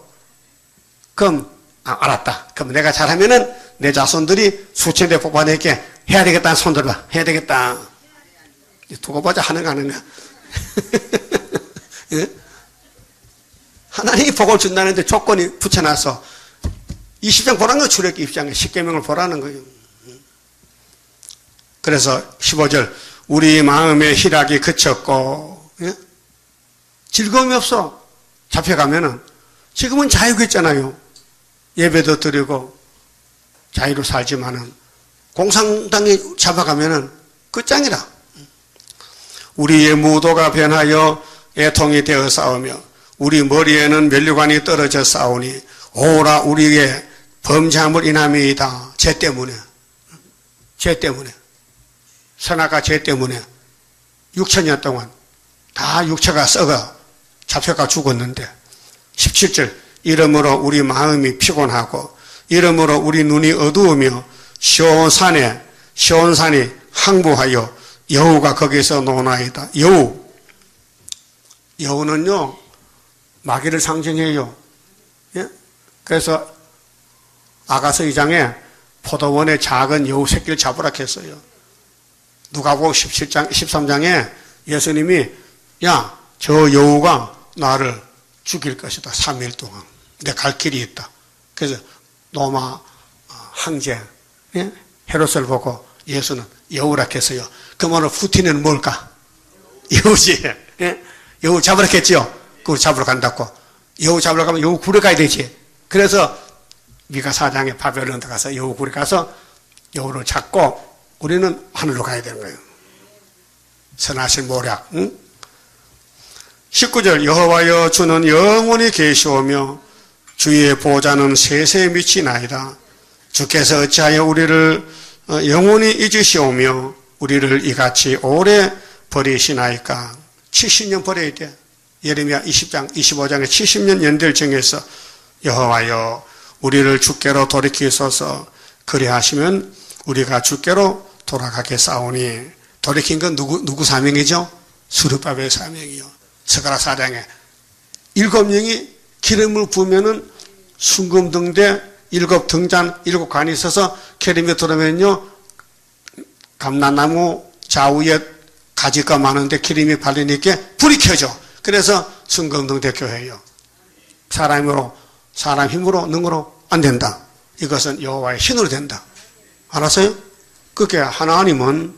Speaker 1: 그럼 알았다. 그럼 내가 잘하면은 내 자손들이 수천 대 복 받으니까 해야 되겠다. 손 들어봐. 해야 되겠다. 두고 보자. 하는가 안 하는가. 예? 하나님이 복을 준다는데 조건이 붙여놨어. 20장 보라는 거, 출애굽기 20장에 십계명을 보라는 거예요. 그래서 15절, 우리 마음의 희락이 그쳤고, 예? 즐거움이 없어. 잡혀가면은. 지금은 자유겠잖아요. 예배도 드리고 자유로 살지만은 공산당이 잡아가면은 끝장이라. 우리의 무도가 변하여 애통이 되어 싸우며 우리 머리에는 면류관이 떨어져 싸우니 오라 우리의 범죄함을 인함이다. 죄 때문에. 죄 때문에. 선악과 죄 때문에 6천년 동안 다 육체가 썩어 잡혀가 죽었는데, 17절, 이러므로 우리 마음이 피곤하고 이러므로 우리 눈이 어두우며 시온산이 항부하여 여우가 거기서 노나이다. 여우는요 마귀를 상징해요. 예? 그래서 아가서 2장에 포도원에 작은 여우 새끼를 잡으라 했어요. 누가복음 17장 13장에 예수님이 야, 저 여우가 나를 죽일 것이다. 3일 동안. 내 갈 길이 있다. 그래서 로마 황제 예? 헤롯을 보고 예수는 여우라 했어요. 그 말은 푸틴은 뭘까? 여우지. 예? 여우 잡으라 했지요. 그걸 잡으러 간다고. 여우 잡으러 가면 여우 굴에 가야 되지. 그래서 미가 4장에 바벨론에 가서 여우 굴에 가서 여우를 잡고 우리는 하늘로 가야 되는 거예요. 선하신 모략. 응? 19절, 여호와여 주는 영원히 계시오며 주의 보좌는 세세에 미치나이다. 주께서 어찌하여 우리를 영원히 잊으시오며 우리를 이같이 오래 버리시나이까. 70년 버려야 돼. 예레미야 20장 25장에 70년 연대를 정해서 여호와여 우리를 주께로 돌이키소서. 그리하시면 우리가 주께로 돌아가겠사오니. 돌이킨 건 누구 사명이죠? 스룹바벨 사명이요. 스가랴 4장에 7명이 기름을 부으면은 순금등대 7등잔 7관이 있어서 기름이 들어오면요 감람나무 좌우에 가지가 많은데 기름이 바르니까 불이 켜져. 그래서 순금등대 교회예요. 사람 힘으로 능으로 안 된다. 이것은 여호와의 신으로 된다. 알았어요? 그게 하나님은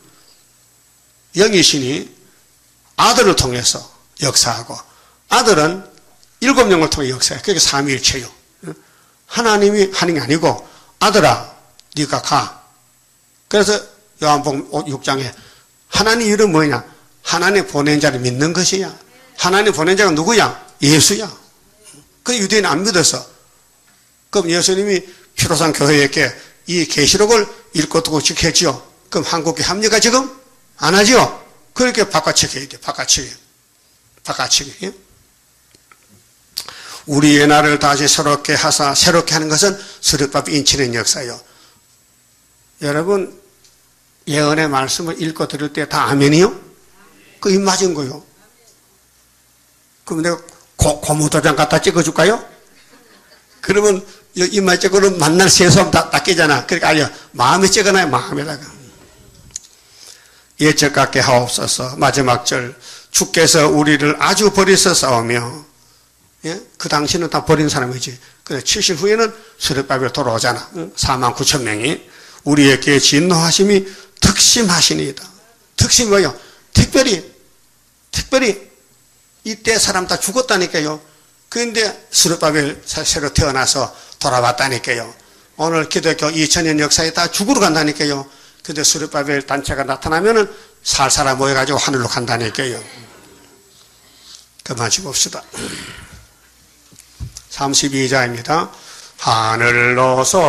Speaker 1: 영이신이 아들을 통해서 역사하고 아들은 7명을 통해 역사해. 그게 삼위일체요. 하나님이 하는 게 아니고 아들아 네가 가. 그래서 요한복음 6장에 하나님 이름 뭐냐? 하나님 보낸 자를 믿는 것이야. 하나님 보낸 자가 누구야? 예수야. 그 유대인은 안 믿었어. 그럼 예수님이 피로상 교회에게 이 계시록을 읽고 듣고 지켰지요. 그럼 한국에 합니까 지금? 안 하죠? 그렇게 바꿔치기해야 돼. 바꿔치기. 예? 우리의 나를 다시 새롭게 하사, 새롭게 하는 것은 스룹바벨 인치는 역사예요. 여러분 예언의 말씀을 읽고 들을 때 다 아멘이요? 그 입 맞은 거요. 그럼 내가 고무도장 갖다 찍어줄까요? 그러면 이마에 찍고는 만날 세수하면 다 닦이잖아. 그러니까 아니요. 마음에 찍어놔요. 마음에다가. 예적 같게 하옵소서. 마지막 절. 주께서 우리를 아주 버리서 싸우며, 예? 그 당시는 다 버린 사람이지. 근데 70 후에는 수레바벨 돌아오잖아. 49,000명이. 우리에게 진노하심이 특심하시니이다. 특심이 뭐예요? 특별히 이때 사람 다 죽었다니까요. 그런데 수르바벨 새로 태어나서 돌아왔다니까요. 오늘 기독교 2000년 역사에 다 죽으러 간다니까요. 근데 수르바벨 단체가 나타나면은 살살아 모여가지고 하늘로 간다니까요. 그만 줍읍시다. 32자입니다. 하늘로서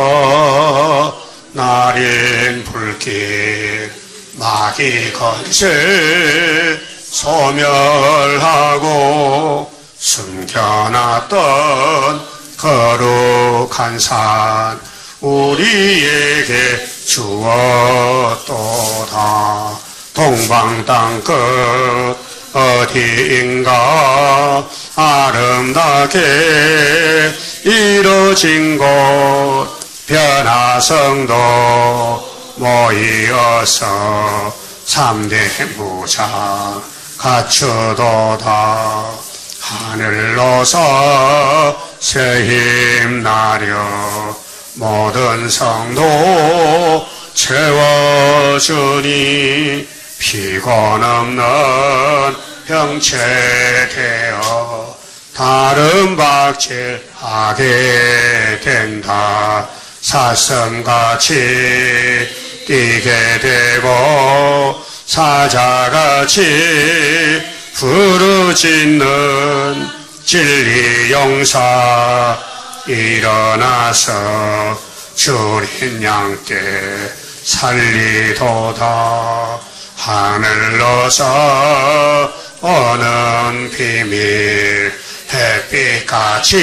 Speaker 1: 날인 불길 마귀 건실 소멸하고 숨겨놨던 거룩한 산 우리에게 주었도다. 동방 땅끝 어디인가 아름답게 이루어진 곳 변화성도 모이어서 3대 무장 갖추도다. 하늘로서 새 힘나려 모든 성도 채워주니 피곤 없는 형체되어 다른 박질하게 된다. 사슴같이 뛰게 되고 사자같이 부르짖는 진리 용사 일어나서 주린 양께 살리도다. 하늘로서 오는 비밀 햇빛같이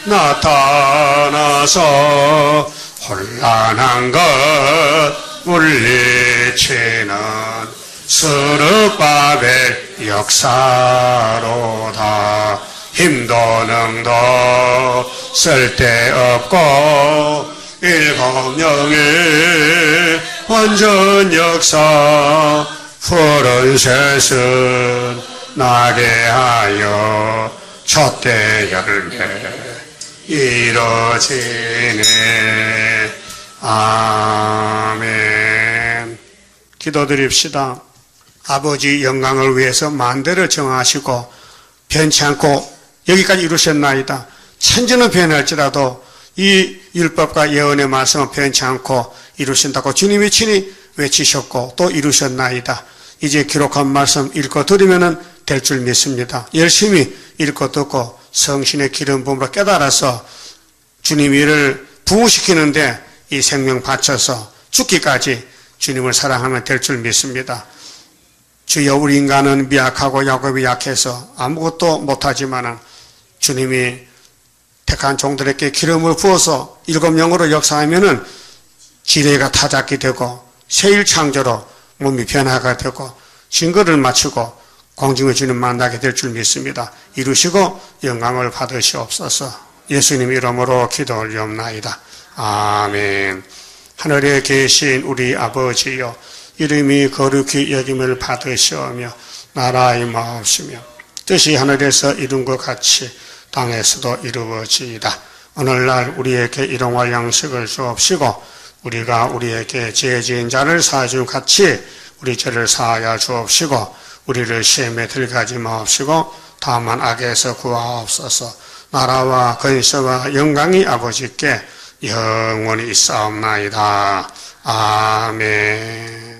Speaker 1: 나타나서 혼란한 것 물리치는 스룹바벨 역사로다. 힘도 능도 쓸데없고 일곱 명의 완전 역사 푸른 셋은 나게 하여 촛대 열매 이루어지네. 아멘. 기도드립시다. 아버지 영광을 위해서 만대를 정하시고 변치 않고 여기까지 이루셨나이다. 천지는 변할지라도 이 율법과 예언의 말씀은 변치 않고 이루신다고 주님이 친히 외치셨고 또 이루셨나이다. 이제 기록한 말씀 읽고 들으면 될 줄 믿습니다. 열심히 읽고 듣고 성신의 기름 부음으로 깨달아서 주님 이를 부흥시키는데 이 생명 바쳐서 죽기까지 주님을 사랑하면 될 줄 믿습니다. 주여, 우리 인간은 미약하고 야곱이 약해서 아무것도 못하지만 주님이 택한 종들에게 기름을 부어서 일곱 영으로 역사하면은 지뢰가 타작이 되고 새일 창조로 몸이 변화가 되고 증거를 마치고 공중의 주님 만나게 될 줄 믿습니다. 이루시고 영광을 받으시옵소서. 예수님 이름으로 기도 올리옵나이다. 아멘. 하늘에 계신 우리 아버지여, 이름이 거룩히 여김을 받으시오며 나라 임하옵시며 뜻이 하늘에서 이룬 것 같이 땅에서도 이루어지이다. 오늘날 우리에게 일용할 양식을 주옵시고 우리가 우리에게 죄 지은 자를 사하준 같이 우리 죄를 사하여 주옵시고 우리를 시험에 들어가지 마옵시고 다만 악에서 구하옵소서. 나라와 근세와 영광이 아버지께 영원히 있사옵나이다. 아멘.